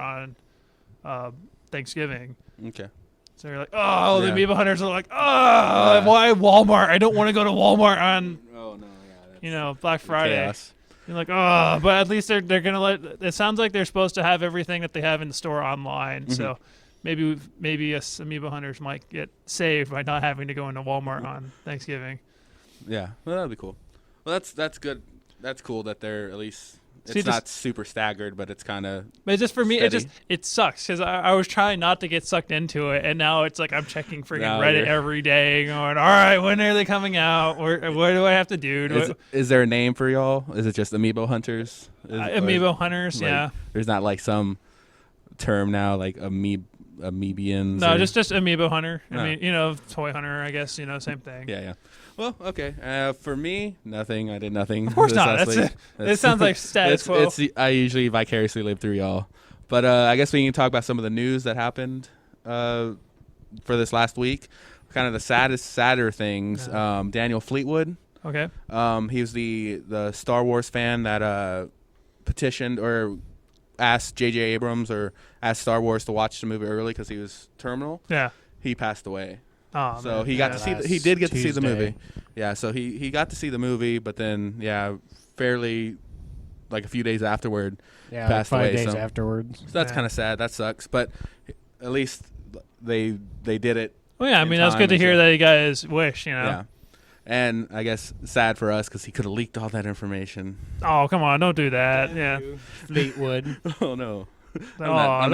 on Thanksgiving. Okay. So you're like, oh, the Yeah. Amiibo hunters are like, oh, why Walmart? I don't want to go to Walmart on Oh no, yeah. That's Black Friday. chaos. You're like, oh, but at least they're gonna let. It sounds like they're supposed to have everything that they have in the store online. So maybe us Amiibo hunters might get saved by not having to go into Walmart on Thanksgiving. Yeah, well, that'd be cool. Well, that's good. That's cool that they're at least. It's See, not super staggered, but it's kind of. But it's just for me, Steady. it sucks because I was trying not to get sucked into it, and now it's like I'm checking freaking Now Reddit you're- every day, going, all right, when are they coming out? What do I have to do? Is there a name for y'all? Is it just Amiibo hunters? Amiibo hunters, like, yeah. There's not like some term now like Amiibians. No, or- just Amiibo hunter. No. I mean, toy hunter, I guess, same thing. Yeah. Well, okay. For me, nothing. I did nothing. Of course this not. last That's week. it. It sounds like status quo. I usually vicariously live through y'all, but I guess we can talk about some of the news that happened for this last week. Kind of the sadder things. Daniel Fleetwood. Okay. He was the Star Wars fan that petitioned or asked J.J. Abrams or asked Star Wars to watch the movie early because he was terminal. Yeah. He passed away. Oh, So man. he got Yeah. to see. He did get to see the Tuesday. movie. Yeah. So he got to see the movie, but then fairly like a few days afterward, Yeah, passed like 5 away, days so- afterwards. so that's Yeah. kind of sad. That sucks. But at least they did it. Well, yeah, I in mean, that's time good to and hear stuff. that he got his wish, Yeah. And I guess sad for us because he could have leaked all that information. Oh, come on, don't do that. Yeah. Fleetwood. Oh no. Oh, I'm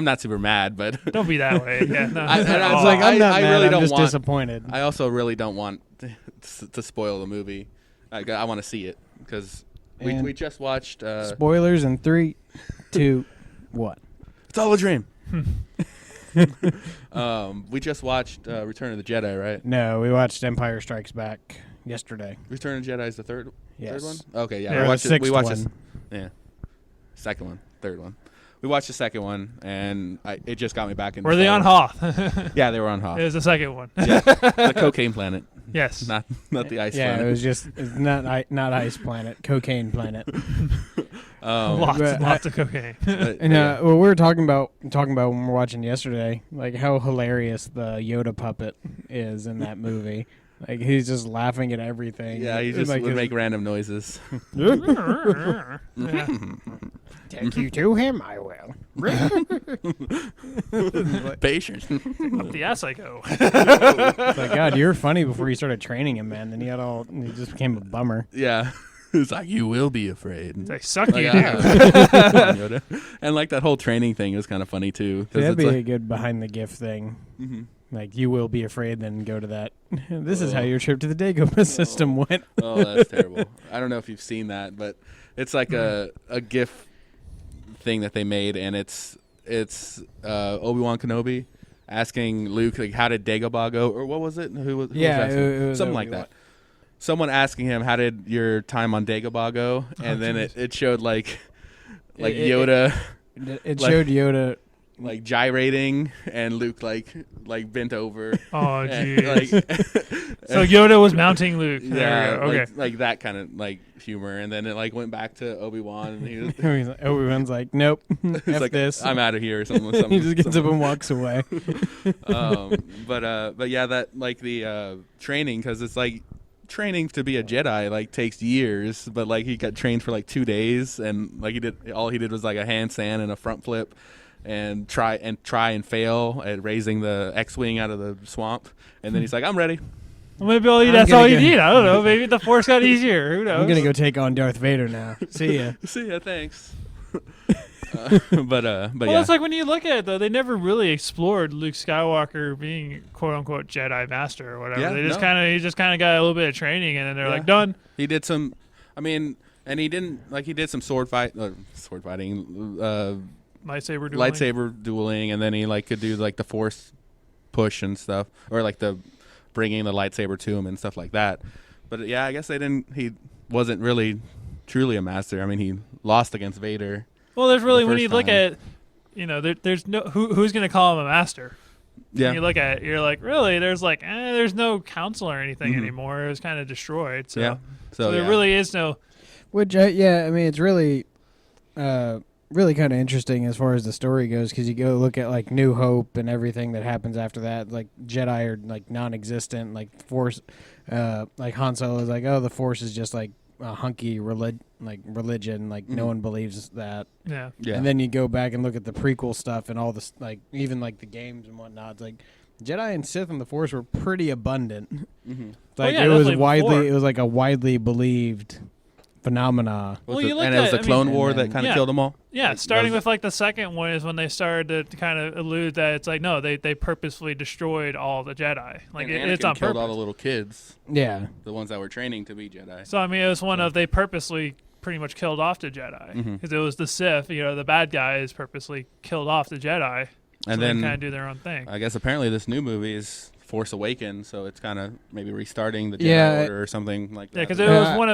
not super mad, but don't be that way. Yeah. No. I- and I I was Oh, like, I'm not I mad. really I'm don't just want- disappointed. I also really don't want to spoil the movie. I want to see it because And- we just watched. Spoilers in 3, 2, 1. It's all a dream. We just watched Return of the Jedi, right? No, we watched Empire Strikes Back yesterday. Return of the Jedi is the third Yes. one. Okay, yeah, Or we watched the it. sixth We watched one. second one, third one. We watched the second one, and it just got me back into. Were they on Star Wars. Hoth? Yeah, they were on Hoth. It was the second one. Yeah, the cocaine planet, Yes. not the ice Yeah, planet. it was just it's not Ice Planet, Cocaine Planet. Lots but of cocaine. but, And yeah. well, we were talking about when we were watching yesterday, like how hilarious the Yoda puppet is in that movie. Like he's just laughing at everything. Yeah, he just like would make random noises. Yeah. Take you to him, I will. Patience. Up the ass I go. It's like, God, you were funny before you started training him, man. Then he just became a bummer. Yeah, it's like you will be afraid. They suck Like, you, ah. dude. Come on, Yoda. And like that whole training thing is kind of funny too. 'cause That'd it's be like, a good behind the gift thing. Mhm. Like you will be afraid, then go to that. This is how Oh. your trip to the Dagobah system went. Oh, that's terrible. I don't know if you've seen that, but it's like a GIF thing that they made, and it's Obi-Wan Kenobi asking Luke like, "How did Dagobah go?" Or what was it? Who was asking? it was Something like Obi-Wan. that. Someone asking him, "How did your time on Dagobah go?" And then it showed like Yoda It Like- showed Yoda. like gyrating and Luke like bent over. Oh, And, jeez. like, So Yoda was mounting Luke. There yeah, we go. Okay. like that kind of like humor, and then it like went back to Obi-Wan, and he was Obi-Wan's like, nope, it's F like, this. I'm out of here or something. He just gets up and walks away. But yeah, that like the training, because it's like training to be a Jedi like takes years, but like he got trained for like 2 days, and like he did was like a handstand and a front flip, and try and fail at raising the X-wing out of the swamp, and then he's like, I'm ready. Well, maybe that's all you need. I don't know. Maybe the Force got easier. Who knows? I'm gonna go take on Darth Vader now. See ya. See ya. Thanks. But Well, yeah. it's like when you look at it, though, they never really explored Luke Skywalker being quote unquote Jedi Master or whatever. Yeah, He just kind of got a little bit of training, and then they're like done. He did some. I mean, and he did some sword fighting, lightsaber dueling, and then he like could do like the Force push and stuff, or like the bringing the lightsaber to him and stuff like that. But yeah, I guess he wasn't really truly a master. I mean, he lost against Vader. Well, there's really, when first you look time. at, there's no who's going to call him a master. Yeah. When you look at it, you're like, really? There's no council or anything anymore. It was kind of destroyed. So, Yeah. so there really is no. Which, I mean, it's really, really kind of interesting as far as the story goes, because you go look at like New Hope and everything that happens after that. Like Jedi are like non-existent. Like Force, like Han Solo is like, oh, the Force is just like a hunky religion. Like no one believes that. Yeah. Yeah. And then you go back and look at the prequel stuff and all this, like even like the games and whatnot. It's like Jedi and Sith and the Force were pretty abundant. Like yeah, it was definitely before. it was like a widely believed phenomena. Well, you look and it was at- the I Clone mean- War and that then- kind of Yeah. killed them all. Yeah, Like, starting that with like the second one is when they started to kind of allude that it's like, no, they purposefully destroyed all the Jedi. Like and it's Anakin on killed purpose. all the little kids, Yeah. the ones that were training to be Jedi. So I mean, it was one of they purposely pretty much killed off the Jedi because it was the Sith. The bad guys purposely killed off the Jedi, And so then they kind of do their own thing. I guess apparently this new movie is Force Awakens, so it's kind of maybe restarting the Jedi Yeah. Order or something like that. Yeah, because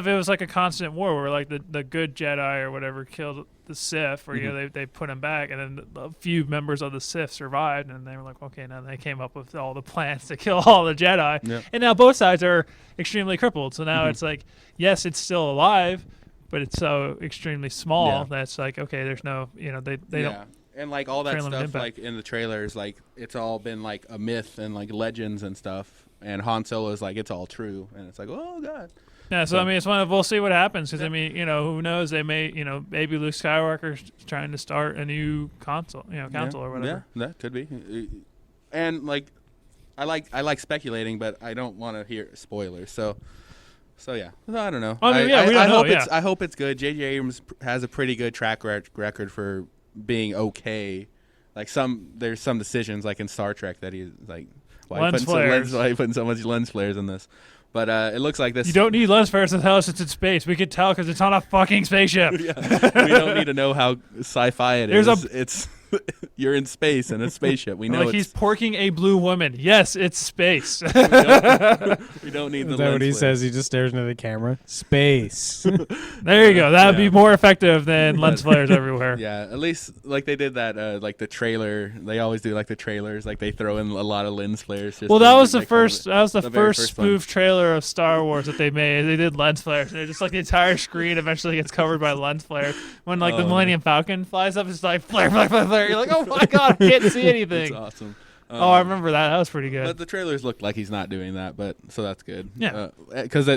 it was like a constant war where like the good Jedi or whatever killed the Sith, or they put them back, and then a few members of the Sith survived, and they were like, okay, now they came up with all the plans to kill all the Jedi, Yeah. and now both sides are extremely crippled. So now it's like, yes, it's still alive, but it's so extremely small that it's like, okay, there's no, they don't. And like all that Trailer stuff, impact. like in the trailers, like it's all been like a myth and like legends and stuff. And Han Solo is like, it's all true, and it's like, oh god. Yeah, so I mean, it's one of, we'll see what happens, because I mean, who knows? They may, maybe Luke Skywalker's trying to start a new council or whatever. Yeah, that could be. And like, I like speculating, but I don't want to hear spoilers. So yeah, I don't know. I mean, we don't know. I hope it's good. J.J. Abrams has a pretty good track record for being okay. Like there's some decisions like in Star Trek that he's like, why are you putting so much lens flares in this? But it looks like this. You don't need lens flares to tell us it's in space. We could tell because it's on a fucking spaceship. We don't need to know how sci-fi it is. It's you're in space in a spaceship. We know like he's porking a blue woman. Yes, it's space. we don't need the Is that what he lens says? He just stares into the camera. Space. There you go. That would be more effective than lens flares everywhere. Yeah, at least like they did that. Like the trailer, they always do like the trailers. Like they throw in a lot of lens flares. Just Well, to, that was the like, first. That was the very first one. spoof trailer of Star Wars that they made. They did lens flares. They're just like the entire screen eventually gets covered by lens flares. When like the Millennium Falcon flies up, it's like flare, flare, flare, flare. You're like, oh my god, I can't see anything. That's awesome. I remember that. That was pretty good. But the trailers looked like he's not doing that, but so that's good. Yeah. Because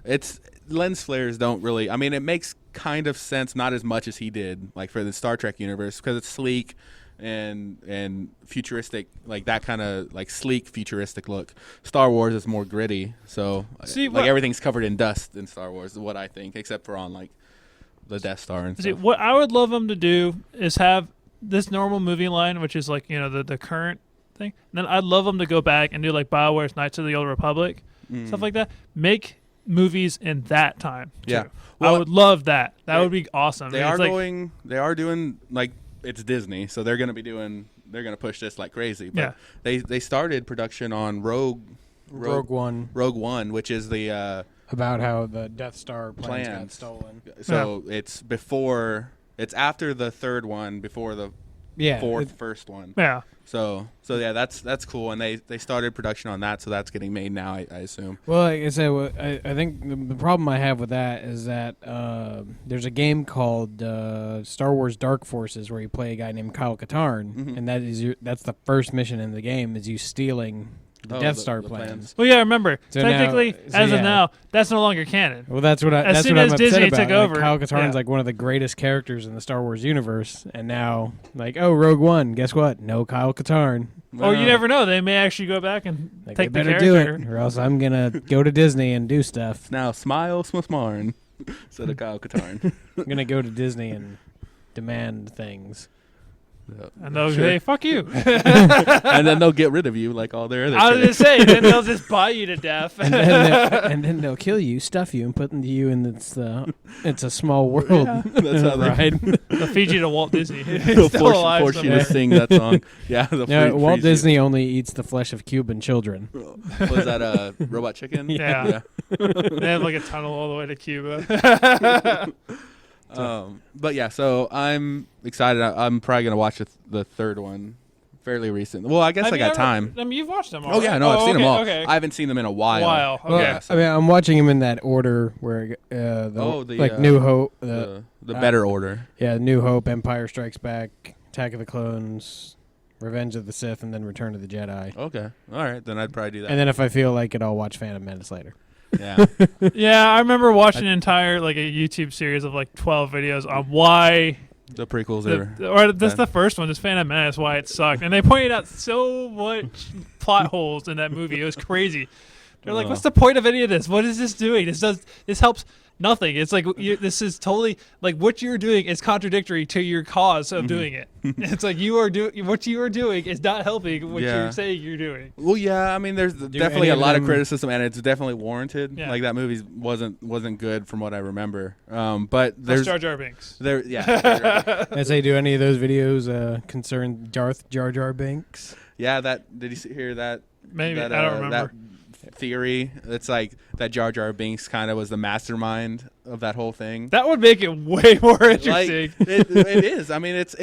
it's lens flares don't really. I mean, it makes kind of sense, not as much as he did, like for the Star Trek universe, because it's sleek and futuristic, like that kind of like sleek futuristic look. Star Wars is more gritty, so everything's covered in dust in Star Wars, is what I think, except for on like the Death Star and stuff. What I would love them to do is have this normal movie line, which is like the current thing. And then I'd love them to go back and do like BioWare's Knights of the Old Republic, stuff like that. Make movies in that time. Too. Yeah. I would love that. That would be awesome. They are doing like, it's Disney, so they're going to push this like crazy. But they started production on Rogue One, which is the about how the Death Star plans got stolen. So it's after the third one, before the first one. Yeah. So yeah, that's cool, and they started production on that, so that's getting made now, I assume. Well, like I said, I think the problem I have with that is that there's a game called Star Wars Dark Forces where you play a guy named Kyle Katarn, and that's the first mission in the game is you stealing the Death Star plans. Well, yeah, remember, So technically, now- as of now, that's no longer canon. Well, that's what As that's soon what as I'm Disney upset about. took over, Kyle Katarn's yeah. like one of the greatest characters in the Star Wars universe, and now like, oh, Rogue One, guess what? No Kyle Katarn. Or you never know. They may actually go back and Like, take they the better do character. it, or else I'm gonna go to Disney and do stuff. Now smile, smarn, said a Kyle Katarn. I'm gonna go to Disney and demand things. And they'll Sure. say, fuck you. And then they'll get rid of you like all their other. I was going to say, then they'll just buy you to death. And then they'll kill you, stuff you, and put you in it's a small world. Yeah, that's how they ride. They'll feed you to Walt Disney. They'll Still alive force you someday. to sing that song. Yeah, No, Walt Disney only eats the flesh of Cuban children. Was that Robot Chicken? Yeah. They have like a tunnel all the way to Cuba. But yeah, so I'm excited. I'm probably gonna watch the third one fairly recent. Well, I guess Have I you got ever- time. I mean, you've watched them all. Oh yeah, right? no, I've seen them all. Okay. I haven't seen them in a while. Wow. Well, Okay. I mean, I'm watching them in that order where New Hope, The better order. New Hope, Empire Strikes Back, Attack of the Clones, Revenge of the Sith, and then Return of the Jedi. Okay, all right, then I'd probably do that. And then if I feel like it, I'll watch Phantom Menace later. Yeah, Yeah, I remember watching an entire like a YouTube series of like 12 videos on why the prequels are. or this the first one, this Phantom Menace, why it sucked, and they pointed out so much plot holes in that movie. It was crazy. They're like, "What's the point of any of this? What is this doing? This helps nothing." It's like this is totally like what you're doing is contradictory to your cause of doing it. It's like what you are doing is not helping what you're saying you're doing. Well, yeah, I mean, there's definitely a lot of criticism, and it's definitely warranted. Yeah. Like that movie wasn't good from what I remember. But there's Jar Jar Binks. there, yeah, I say, do any of those videos concern Darth Jar Jar Binks? yeah. That did you hear that? Maybe That, I don't remember. That theory. It's like that Jar Jar Binks kind of was the mastermind of that whole thing. That would make it way more Like, interesting. it is. I mean, it's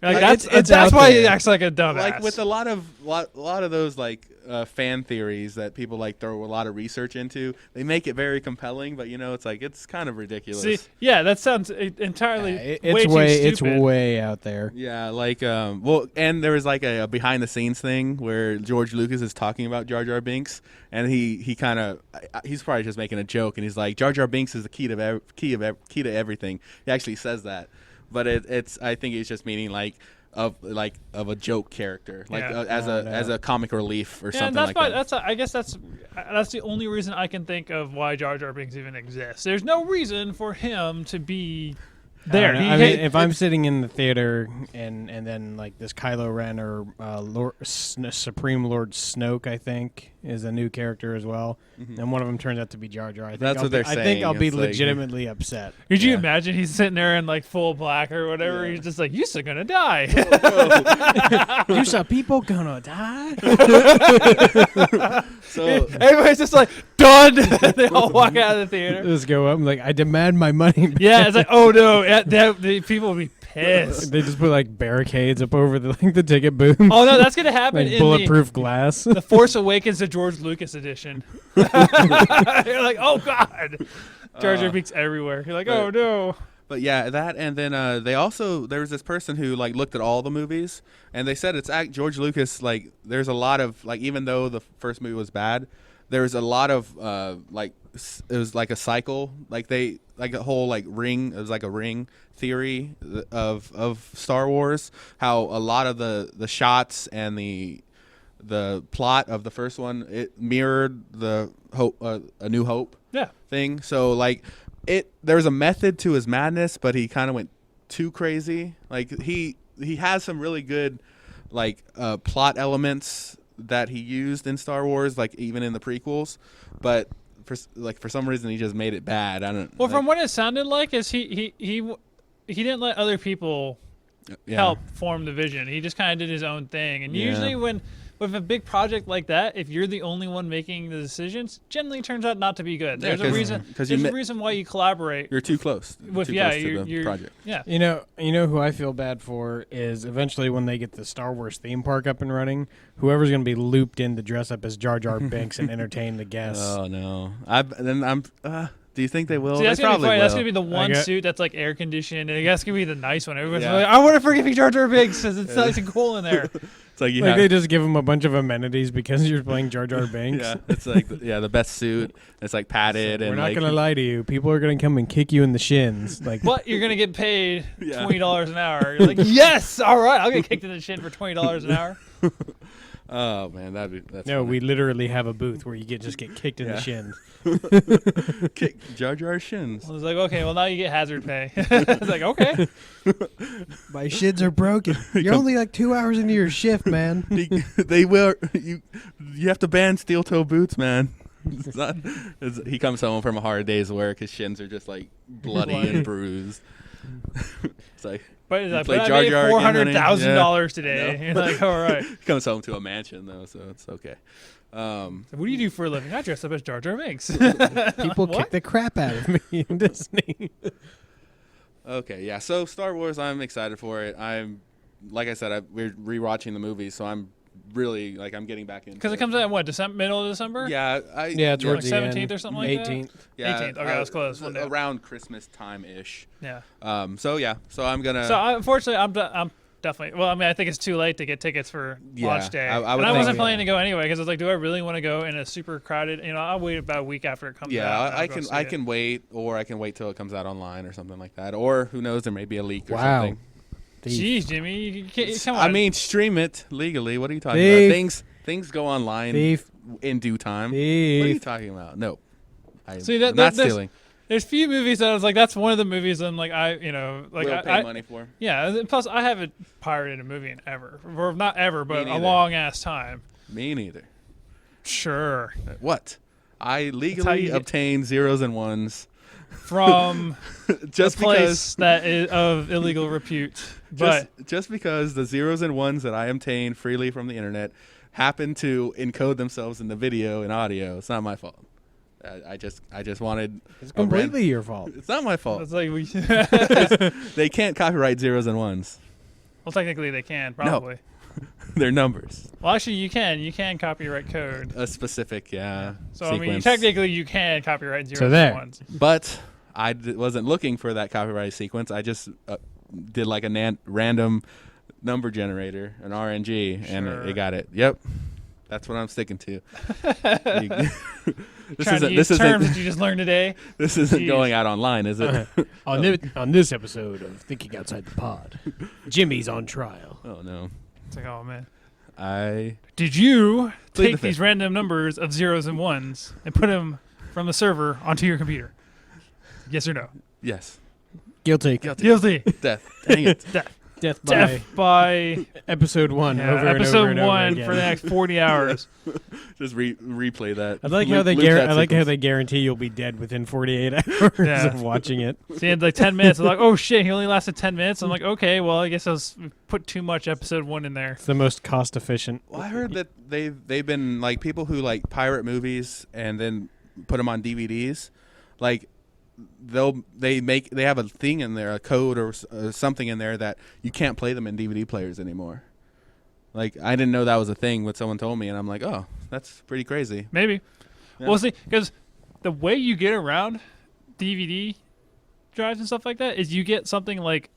Like, Like, that's out why he there. acts like a dumbass. like with a lot of those like fan theories that people like throw a lot of research into. They make it very compelling, but it's like it's kind of ridiculous. See, yeah, that sounds entirely It's way too it's stupid. way out there. Yeah, like well, and there was like a behind the scenes thing where George Lucas is talking about Jar Jar Binks, and he kind of he's probably just making a joke, and he's like, Jar Jar Binks is the key to everything. He actually says that, but it's I think he's just meaning like of a joke character, like Yeah. as a comic relief or Yeah, something and that's like why that. I guess that's the only reason I can think of why Jar Jar Binks even exists. There's no reason for him to be there. I mean, if I'm sitting in the theater and then like this Kylo Ren or Supreme Lord Snoke, I think, is a new character as well, and one of them turns out to be Jar Jar. I think That's what they're I think saying. I'll be It's like- legitimately upset. could you yeah. imagine he's sitting there in like full black or whatever? Yeah. He's just like, "You're still gonna die." You saw people gonna die. So Everybody's just like, "Done." They all walk out of the theater. Just go up and like, I demand my money. back." Yeah, it's like, "Oh no!" The people will be pissed. They just put like barricades up over the ticket booth. Oh no, that's gonna happen Like in bulletproof glass. the Force Awakens, the George Lucas edition. You're like, "Oh god." Jar Jar Binks everywhere. You're like, "Oh no." But yeah, that, and then there was this person who like looked at all the movies, and they said George Lucas, like there's a lot of like, even though the first movie was bad, there's a lot of like it was like a cycle, like they like a whole like ring, it was like a ring theory of Star Wars, how a lot of the shots and the plot of the first one, it mirrored the A New Hope Yeah. thing. So like there's a method to his madness, but he kind of went too crazy. Like he has some really good like plot elements that he used in Star Wars, like even in the prequels, but for some reason he just made it bad. I don't. Well, from what it sounded like, is he didn't let other people help form the vision. He just kind of did his own thing. And Yeah. usually with a big project like that, if you're the only one making the decisions, generally turns out not to be good. Yeah, There's a reason. 'cause There's a reason why you collaborate You're too close. with too yeah, close to you're, the you're project. yeah. You know who I feel bad for is eventually when they get the Star Wars theme park up and running, whoever's going to be looped in to dress up as Jar Jar Binks and entertain the guests. Oh no! Do you think they will? See, that's They gonna be probably funny. will. That's gonna be the one suit that's like air conditioned, and that's gonna be the nice one. Everyone's Yeah. like, "I want to forgive you, Jar Jar Binks, because it's nice and cool in there." It's like you Like have, they just give him a bunch of amenities because you're playing Jar Jar Binks. yeah, it's like the best suit. It's like padded We're and not like gonna lie to you. People are gonna come and kick you in the shins. Like But you're gonna get paid Yeah. $20 an hour. You're like, yes, all right, I'll get kicked in the shin for $20 an hour. Oh man, that's no, funny. we literally have a booth where you just get kicked in Yeah. the shins. Kick Jar Jar shins. I was like, okay, well now you get hazard pay. I was like, okay. My shins are broken. You're only like 2 hours into your shift, man. They will. You have to ban steel toe boots, man. He comes home from a hard day's work. His shins are just like bloody and bruised. It's like But it's like, play but Jar I made Jar again, $400,000 honey? today. Yeah. You're like, all right. he comes home to a mansion though, so it's okay. What do you do for a living? I dress up as Jar Jar Binks. People What? kick the crap out of me in Disney. Okay, yeah. So Star Wars, I'm excited for it. Like I said, we're rewatching the movie, so I'm really I'm getting back into. Because it comes out in what, middle of December? Yeah, Yeah, Like towards the 17th end. or something like that? 18th. yeah, 18th. Okay, that's close. One day. Around Christmas time ish. Yeah. So yeah, so I'm gonna. So unfortunately, I'm definitely. Well, I mean, I think it's too late to get tickets for Yeah, launch day. I would and I think- wasn't planning to go anyway because I was like, do I really want to go in a super crowded? I'll wait about a week after it comes out. yeah, and I I'll go can. see I it. can wait, or I can wait till it comes out online or something like that. Or who knows, there may be a leak or Wow. something. Jeez, Jimmy, you can't, come on. I mean, stream it legally. What are you talking Thief. about? Things go online Thief. in due time. What are you Thief. talking about? No, I'm See, not there's- stealing. there's few movies that I was like, that's one of the movies I'm like, We'll pay money for. Yeah. and Plus, I haven't pirated a movie in ever, or not ever, but a neither. long ass time. Me neither. Sure. What? I you legally get- obtain zeros and ones From just a place because. that is of illegal repute, but Just because the zeros and ones that I obtain freely from the internet happen to encode themselves in the video and audio, it's not my fault. I just wanted. It's a ran- completely your fault. It's not my fault. it's like we. They can't copyright zeros and ones. Well, technically they can probably. They're numbers. Well, actually, you can copyright code. A specific, yeah. So I mean, sequence. technically you can copyright zeros So there. and ones. But I wasn't looking for that copyright sequence. I just did like a random number generator, an RNG, and Sure. it got it. Yep, that's what I'm sticking to. Trying to use terms that you just learned today. This isn't Jeez. going out online, is it? On this episode of Thinking Outside the Pod, Jimmy's on trial. Oh no, It's like, oh man. I Did you Plead the take these fifth. random numbers of zeros and ones and put them from the server onto your computer? Yes or no? yes. Guilty. Guilty. Death. Dang it. Death by Death by episode 1 yeah, over and episode over and over 1 again. for the next 40 hours. Just replay that. I like how they Loop that I like how sequence. they guarantee you'll be dead within 48 hours Yeah. of watching it. So he had like 10 minutes. I'm like, oh shit, he only lasted 10 minutes. I'm like, okay, well, I guess I was put too much episode 1 in there. It's the most cost efficient. Well, I heard that they've been like people who like pirate movies and then put them on DVDs, like they have a thing in there, a code or something in there that you can't play them in DVD players anymore. Like I didn't know that was a thing, but someone told me, and I'm like, oh, that's pretty crazy. Maybe. Yeah. Well, see, because the way you get around DVD drives and stuff like that is you get something like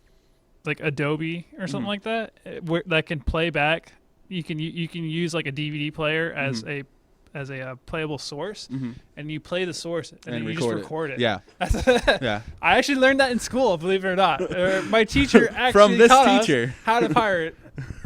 Adobe or something like that, where that can play back. You can use like a DVD player as a playable source, and you play the source and then you just record it. Yeah, yeah. I actually learned that in school, believe it or not. My teacher actually From this taught us teacher. how to pirate.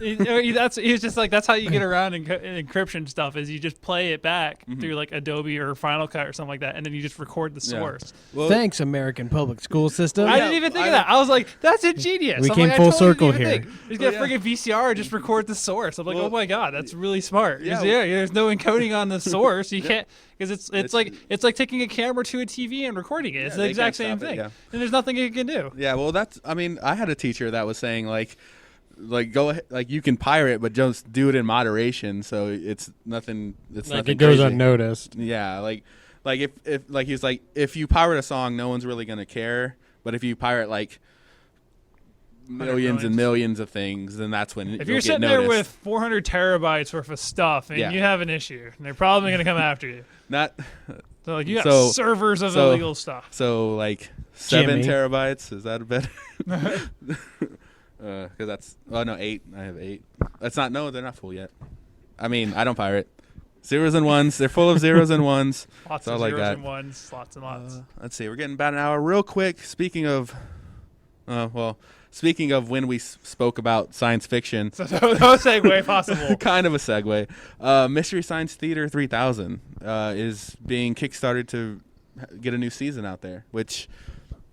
He was just like, that's how you get around encryption stuff, is you just play it back through like Adobe or Final Cut or something like that, and then you just record the source. Well, Thanks, American public school system. I didn't even think of that. I was like, that's ingenious. We I'm came like, I full totally circle didn't even here. think. Just get a Well, friggin' VCR and just record the source. I'm like, Well, oh my god, that's really smart. 'Cause, yeah. there's no encoding on the source. You can't, because it's like taking a camera to a TV and recording it. It's the they exact can't same stop it, thing, yeah. and there's nothing you can do. Yeah, well, I had a teacher that was saying like go ahead, like you can pirate, but just do it in moderation. So it's nothing. It's Like nothing it goes crazy. unnoticed. Yeah, like if like he's like if you pirate a song, no one's really gonna care. But if you pirate like millions and millions of things, then that's when If you'll you're get sitting there noticed. with 400 terabytes worth of stuff and Yeah. you have an issue, they're probably going to come after you. Not So like you got servers of illegal stuff. So like 7 Jimmy. terabytes. Is that a better? Because that's 8. I have 8. That's not. No, they're not full yet. I mean, I don't pirate. Zeros and ones. They're full of zeros and ones. Lots of zeros and ones. Lots and lots. Let's see. We're getting about an hour. Real quick. Speaking of when we spoke about science fiction. So no segue possible. Kind of a segue. Mystery Science Theater 3000 is being kickstarted to get a new season out there, which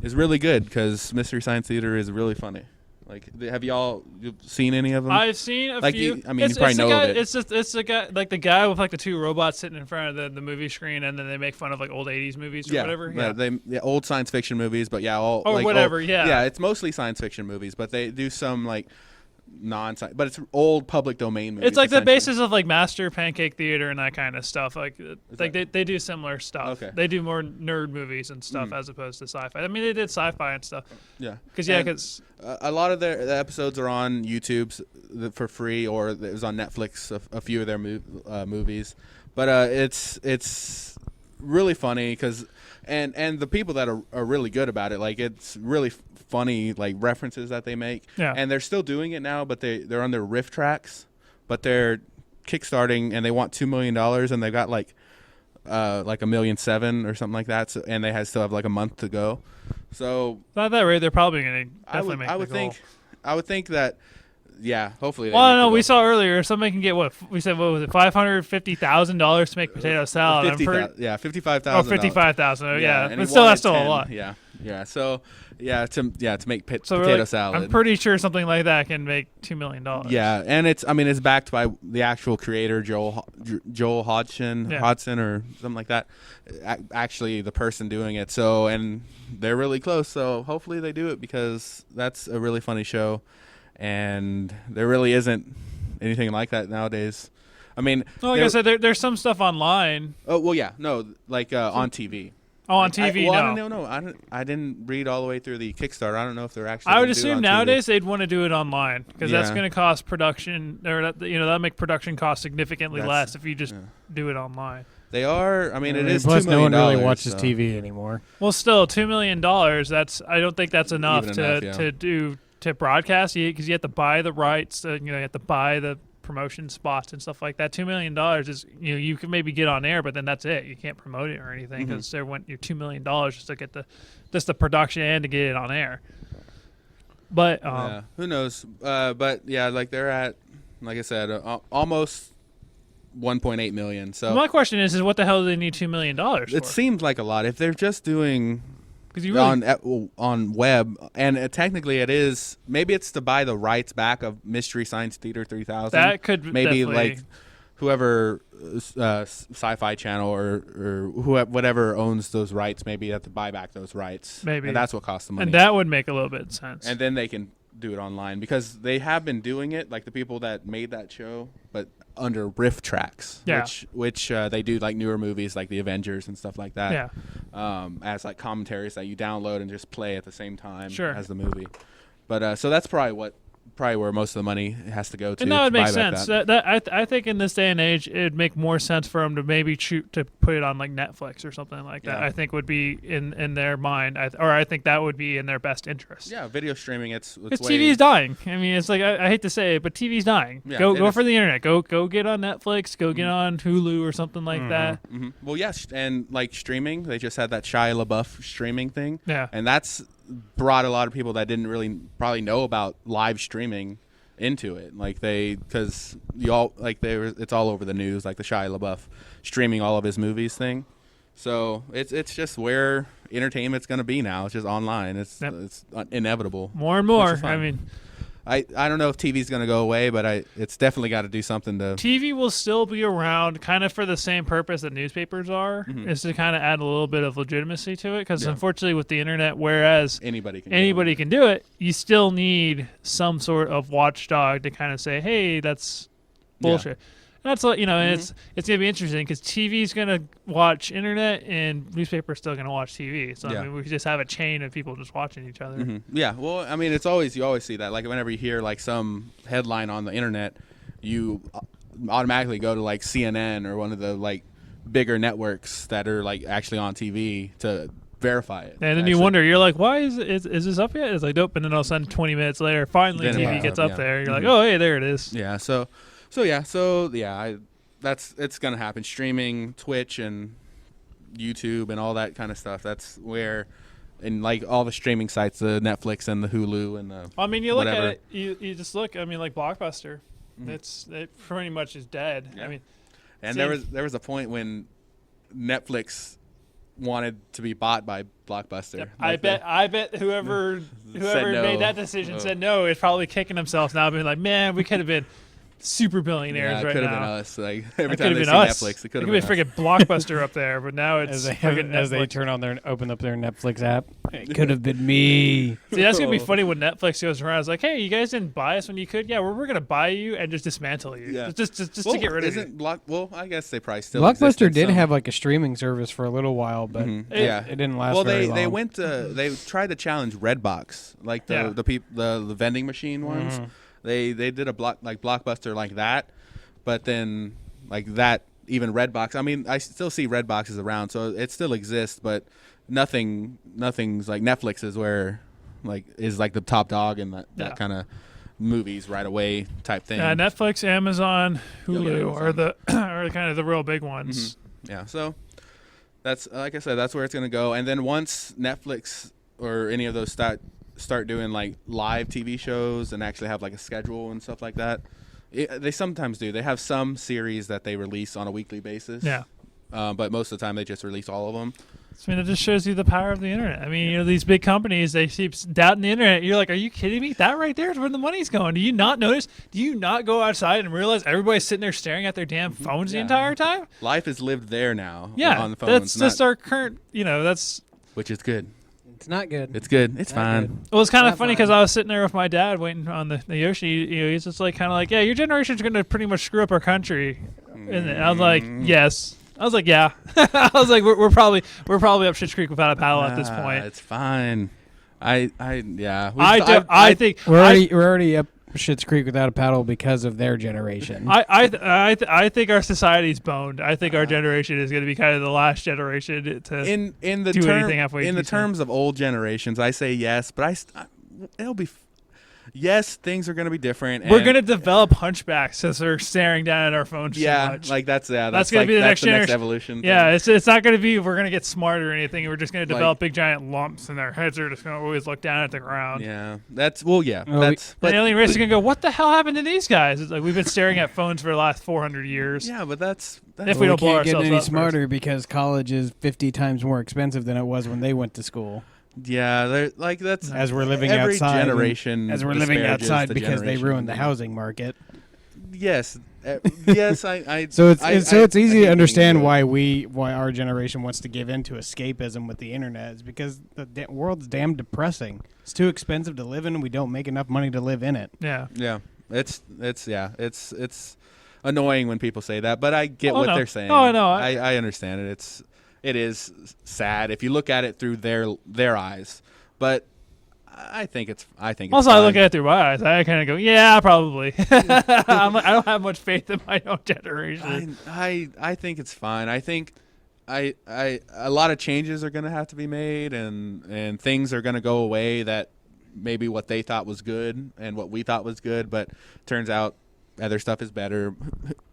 is really good because Mystery Science Theater is really funny. Like, have y'all seen any of them? I've seen a few. You probably know of it. It's the guy, like the guy with like the 2 robots sitting in front of the movie screen, and then they make fun of like old 80s movies or whatever. Yeah, old science fiction movies, but all or like whatever. Old, yeah, yeah, it's mostly science fiction movies, but they do some like non-science, but it's old public domain movies. It's like the basis of like Master Pancake Theater and that kind of stuff. They do similar stuff. Okay. They do more nerd movies and stuff as opposed to sci-fi. I mean, they did sci-fi and stuff. Yeah, because a lot of the episodes are on YouTube for free, or it was on Netflix. A few of their movies, but it's really funny because and the people that are really good about it, like it's really funny like references that they make. Yeah. And they're still doing it now, but they're on their riff tracks, but they're kickstarting and they want $2 million and they got like $1.7 million or something like that. So, and they still have like a month to go. So at that rate, they're probably going to definitely make. I would think that. Yeah, hopefully. Well, no, we saw earlier somebody can get what was it, $550,000 to make potato salad. $55,000. Oh, $55,000. Yeah, but still that's still a lot. Yeah. So to make potato salad. I'm pretty sure something like that can make $2 million. Yeah, and it's backed by the actual creator Joel Hodgson or something like that. Actually, the person doing it. So and they're really close. So hopefully they do it because that's a really funny show. And there really isn't anything like that nowadays. I mean, like I said, there's some stuff online. Oh well, yeah, no, like on TV. Oh, on TV, no. I didn't read all the way through the Kickstarter. I don't know if they're actually. I would assume nowadays they'd want to do it online because that's going to cost production, or that'll make production cost significantly less if you just do it online. They are. I mean, it is plus $2 million. No one really watches TV anymore. Well, still $2 million. I don't think that's enough to do. To broadcast, because you have to buy the rights, you have to buy the promotion spots and stuff like that. $2 million is, you can maybe get on air, but then that's it. You can't promote it or anything because they want your $2 million just to get the production and to get it on air. But who knows? But yeah, like they're at, like I said, almost 1.8 million. So my question is what the hell do they need $2 million for? It seems like a lot if they're just doing. Really on web, and technically it is. Maybe it's to buy the rights back of Mystery Science Theater 3000. That could maybe like whoever Sci-Fi Channel or whatever owns those rights. Maybe you have to buy back those rights. Maybe, and that's what costs the money. And that would make a little bit of sense. And then they can do it online because they have been doing it, like the people that made that show, but under riff tracks, which they do like newer movies like the Avengers and stuff like that. As like commentaries that you download and just play at the same time as the movie. But so that's probably where most of the money has to go to. And that would make sense. I think in this day and age, it'd make more sense for them to maybe to put it on like Netflix or something like that. I think would be in their mind, I think that would be in their best interest. Yeah, video streaming, it's TV's dying. I mean, it's like I hate to say it, but TV's dying. Yeah, go for the internet. Go get on Netflix. Go get on Hulu or something like that. Mm-hmm. Well, yes, and like streaming, they just had that Shia Labeouf streaming thing. Yeah, and that's brought a lot of people that didn't really probably know about live streaming into it, like because it's all over the news, like the Shia LaBeouf streaming all of his movies thing. So it's just where entertainment's going to be now. It's just online. It's inevitable. More and more. I mean, I don't know if TV's going to go away, but it's definitely got to do something to. TV will still be around, kind of for the same purpose that newspapers are, is to kind of add a little bit of legitimacy to it. Because unfortunately, with the internet, whereas anybody can do it, you still need some sort of watchdog to kind of say, "Hey, that's bullshit." Yeah. That's what and it's gonna be interesting because TV's gonna watch internet and newspapers still gonna watch TV. So I mean, we could just have a chain of people just watching each other. Mm-hmm. Yeah, well, I mean, you always see that. Like whenever you hear like some headline on the internet, you automatically go to like CNN or one of the like bigger networks that are like actually on TV to verify it. And then you wonder, you're like, why is this up yet? It's like, nope. And then all of a sudden, 20 minutes later, finally Then TV gets up yeah. there. You're like, oh, hey, there it is. Yeah. It's gonna happen. Streaming, Twitch, and YouTube, and all that kind of stuff. That's where, and like all the streaming sites, the Netflix and the Hulu and the. I mean, you look whatever. at it. You just look. I mean, like Blockbuster, it pretty much is dead. Yeah. I mean, And there was a point when Netflix wanted to be bought by Blockbuster. Yep. Like I bet whoever no. made that decision said no. It's probably kicking themselves now, being like, man, we could have been super billionaires it right could have now. been us. Like every It time could they have see been us. Netflix, it It could could have be been us. freaking Blockbuster up there, but now it's As they turn on their open up their Netflix app, it could have been me. See, that's gonna be funny when Netflix goes around. It's like, hey, you guys didn't buy us when you could. Yeah, we're gonna buy you and just dismantle you. Yeah. Just to get rid of you. Well, I guess they probably still exist Blockbuster in did some. have like a streaming service for a little while, but Yeah. it didn't last Well, very long. they tried to challenge Redbox, like the vending machine ones. They did a Blockbuster like that, but then like that even Redbox. I mean, I still see Redboxes around, so it still exists, but nothing's like Netflix is where is the top dog in that kind of movies right away type thing. Yeah, Netflix, Amazon, Hulu Amazon. are kind of the real big ones. Yeah, so that's like I said, that's where it's gonna go. And then once Netflix or any of those start doing like live TV shows and actually have like a schedule and stuff like that, they sometimes do. They have some series that they release on a weekly basis. Yeah. But most of the time they just release all of them. I mean, it just shows you the power of the internet. I mean, these big companies, they keep doubting the internet. You're like, are you kidding me? That right there is where the money's going. Do you not notice? Do you not go outside and realize everybody's sitting there staring at their damn phones the entire time? Life is lived there now. Yeah, on the phones. that's just our current, that's... Which is good. It's not good. It's good. It's Not fine. good. Well, it's kind of Not funny fine. because I was sitting there with my dad waiting on the Yoshi. He's just like, kind of like, yeah, your generation's going to pretty much screw up our country. And I was like, yes. I was like, yeah. I was like, we're probably up Schitt's Creek without a paddle at this point. It's fine. I think We're already up Schitt's Creek without a paddle because of their generation. I think our society's boned. I think our generation is going to be kind of the last generation to in the do term, anything halfway in the decent. terms of old generations, I say yes, but it'll be. Yes, things are going to be different. We're going to develop hunchbacks as they're staring down at our phones too much. like that's going to be the next generation. evolution. Yeah, it's not going to be we're going to get smarter or anything. We're just going to Like- develop big giant lumps, and their heads are just going to always look down at the ground. Yeah, that's well, yeah, Well, that's. The But, alien race is going to go, what the hell happened to these guys? It's like we've been staring at phones for the last 400 years. yeah, but that's If we don't blow can't get ourselves any up first. smarter because college is 50 times more expensive than it was when they went to school. yeah, they're like that's As we're living every outside, generation. as we're living disparages outside the because they generation. ruined the housing market. Yes, yes, I. So it's I- so I- it's I easy hate to understand getting why our generation wants to give in to escapism with the internet. It's because the world's damn depressing. It's too expensive to live in, and we don't make enough money to live in it. Yeah. Yeah, it's annoying when people say that, but I get Oh, what no. they're saying. Oh, no, I understand it. It is sad if you look at it through their eyes, but I think it's Also, I fine. look at it through my eyes. I kind of go, yeah, probably. I'm like, I don't have much faith in my own generation. I think it's fine. I think a lot of changes are going to have to be made, and things are going to go away that maybe what they thought was good and what we thought was good, but turns out other stuff is better,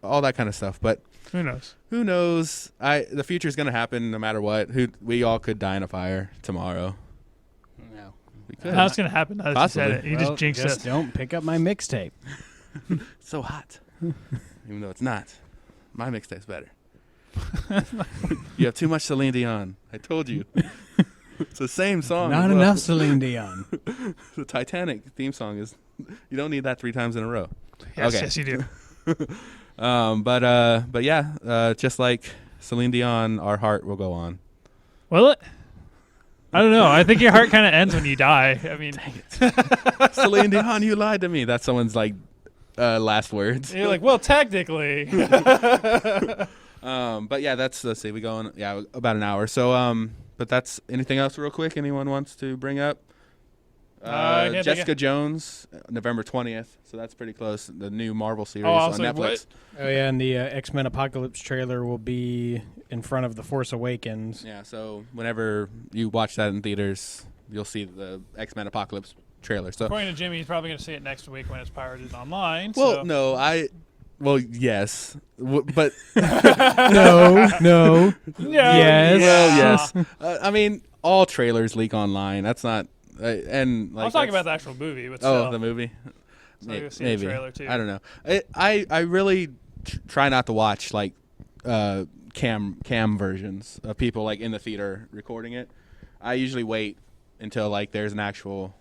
all that kind of stuff. But Who knows? who knows? The future is going to happen no matter what. We all could die in a fire tomorrow. No. We could. How's going to happen now that you said Possibly. it? You just jinxed it. Don't pick up my mixtape. It's so hot, even though it's not. My mixtape's better. You have too much Celine Dion. I told you. It's the same song. Not as well. enough Celine Dion. The Titanic theme song is. You don't need that 3 times in a row. Yes, Okay. yes, you do. But yeah, just like Celine Dion, our heart will go on. Will it? I don't know. I think your heart kind of ends when you die. I mean, Celine Dion, you lied to me. That's someone's last words. you're like, well, technically. But yeah, let's see. We go on about an hour. So but that's anything else real quick anyone wants to bring up? Jessica Jones, November 20th. So that's pretty close. The new Marvel series I on was like, Netflix. what? Oh yeah, and the X-Men Apocalypse trailer will be in front of the Force Awakens. Yeah, so whenever you watch that in theaters, you'll see the X-Men Apocalypse trailer. So, According to Jimmy, he's probably going to see it next week when it's pirated online. well, so. no, well, yes, but No. Yes. well, yes. I mean, all trailers leak online. That's not, and like I was talking about the actual movie, but oh, still. the movie. So you'll see Maybe the trailer too. I don't know. I really try not to watch like cam versions of people like in the theater recording it. I usually wait until like there's an actual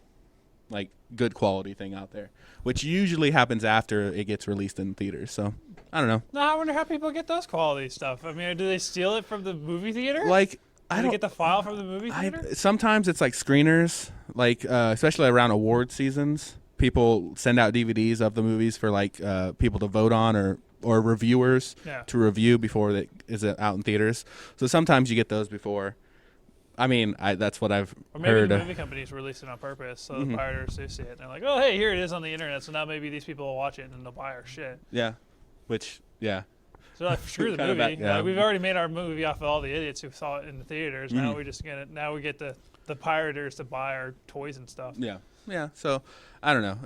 like good quality thing out there, which usually happens after it gets released in theaters. So I don't know. No, I wonder how people get those quality stuff. I mean, do they steal it from the movie theater? Like do they get the file from the movie theater? Sometimes it's like screeners, like especially around award seasons. People send out DVDs of the movies for like people to vote on or reviewers to review before it is out in theaters. So sometimes you get those before. I mean, that's what I've Or maybe heard. the movie companies release it on purpose so the pirates do see it. And they're like, oh, hey, here it is on the internet. So now maybe these people will watch it and they'll buy our shit. Yeah, which So they're like, screw the Kinda movie. bad, yeah. Like, we've already made our movie off of all the idiots who saw it in the theaters. Now we just get the pirators to buy our toys and stuff. Yeah. So I don't know.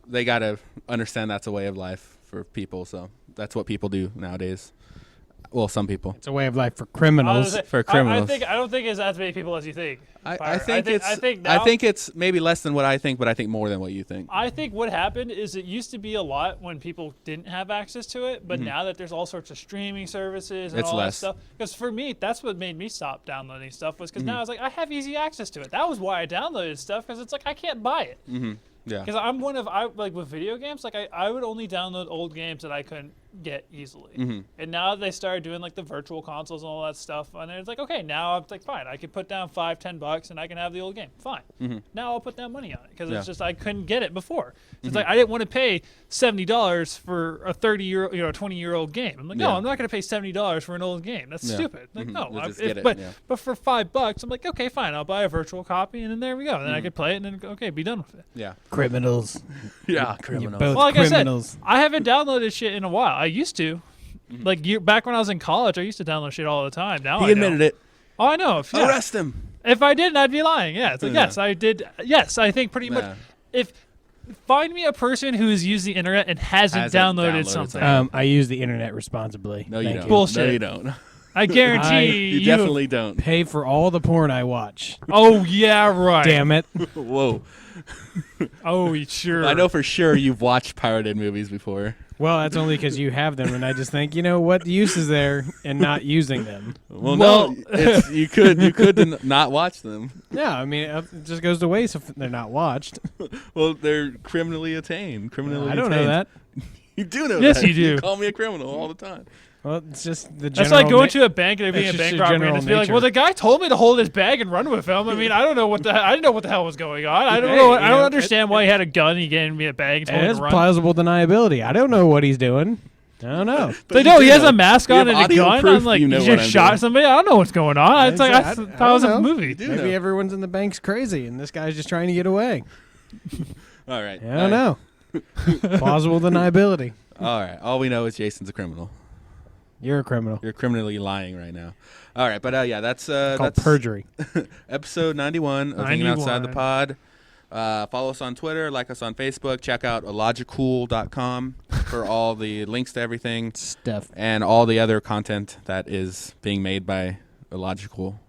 They gotta understand that's a way of life for people. So that's what people do nowadays. Well, some people. It's a way of life for criminals. For criminals. I don't think it's as many people as you think. I think it's maybe less than what I think, but I think more than what you think. I think what happened is it used to be a lot when people didn't have access to it, but now that there's all sorts of streaming services and It's all less. that stuff. Because for me, that's what made me stop downloading stuff was because now I was like, I have easy access to it. That was why I downloaded stuff because it's like I can't buy it. Yeah. Because like with video games, like I would only download old games that I couldn't get easily. And now they started doing like the virtual consoles and all that stuff, and it's like, okay, now I'm like, fine, I can put down $5-10 and I can have the old game. Fine. Now I'll put that money on it because it's just I couldn't get it before. So it's like I didn't want to pay $70 for a 20-year-old game. I'm like, no, I'm not going to pay $70 for an old game. That's stupid. Like, no, You'll just get it, but for $5, I'm like, okay, fine, I'll buy a virtual copy, and then there we go. And then I could play it, and then okay, be done with it. Yeah. Criminals. Yeah. You're both Well, like criminals. I said, I haven't downloaded shit in a while. I used to. Like back when I was in college, I used to download shit all the time. Now He I admitted don't. it. Oh, I know. Arrest him. If I didn't, I'd be lying. Yeah, it's like, Yeah. yes, I did. Yes, I think pretty much. If find me a person who has used the internet and hasn't downloaded something. I use the internet responsibly. No, you Thank don't. Bullshit. No, you don't. I guarantee You definitely don't. Pay for all the porn I watch. Oh yeah, right. Damn it. Whoa. Oh sure. I know for sure you've watched pirated movies before. Well, that's only because you have them, and I just think, what use is there in not using them? Well, no, you could not watch them. Yeah, I mean, it just goes to waste if they're not watched. Well, they're criminally attained. I don't know that. You do know Yes, that. you do. You call me a criminal all the time. Well, it's just the general. That's like going to a bank and there being That's a just bank your robbery and general just be like, nature. well, the guy told me to hold his bag and run with him. I mean, I didn't know what the hell was going on. I don't Hey, know. I you don't know, understand why he had a gun. He gave me a bag and told me It's to run. plausible deniability. I don't know what he's doing. I don't know. Like, you no, do he has know. a mask You on have and a audio gun. proof I'm like, you know he what just I'm shot doing. somebody. I don't know what's going on. It's like I thought it was a movie. do Maybe know. everyone's in the bank's crazy, and this guy's just trying to get away. All right. I don't know. Plausible deniability. All right. All we know is Jason's a criminal. You're a criminal. You're criminally lying right now. All right, but yeah, that's Called perjury. episode 91 of Hanging Outside the 91. Pod. Follow us on Twitter, like us on Facebook, check out illogicool.com for all the links to everything Stuff. and all the other content that is being made by Illogical.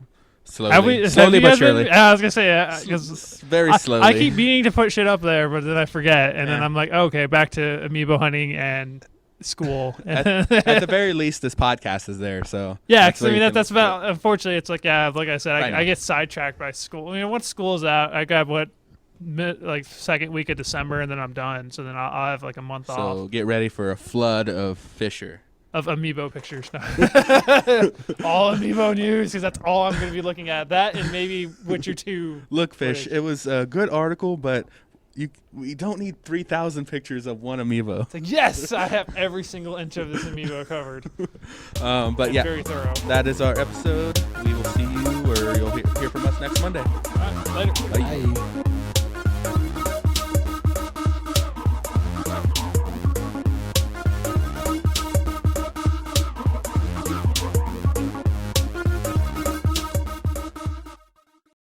Slowly but surely. I was gonna say because Very slowly. I keep meaning to put shit up there, but then I forget, and then Yeah. I'm like, okay, back to Amiibo hunting and school. at the very least, this podcast is there. So Yeah, that's because I where mean you can that's look about. Unfortunately, it's like like I said, I know. I get sidetracked by school. I mean, once school's out, I got like second week of December, and then I'm done. So then I'll have like a month So off get ready for a flood of Fisher. of Amiibo pictures. All Amiibo news, because that's all I'm going to be looking at. That and maybe Witcher 2. Look, Fish, footage. it was a good article, but we don't need 3,000 pictures of one Amiibo. It's like, yes, I have every single inch of this Amiibo covered. But yeah, Very thorough. that is our episode. We will see you, or you'll hear from us next Monday. All right, later. Bye. Bye.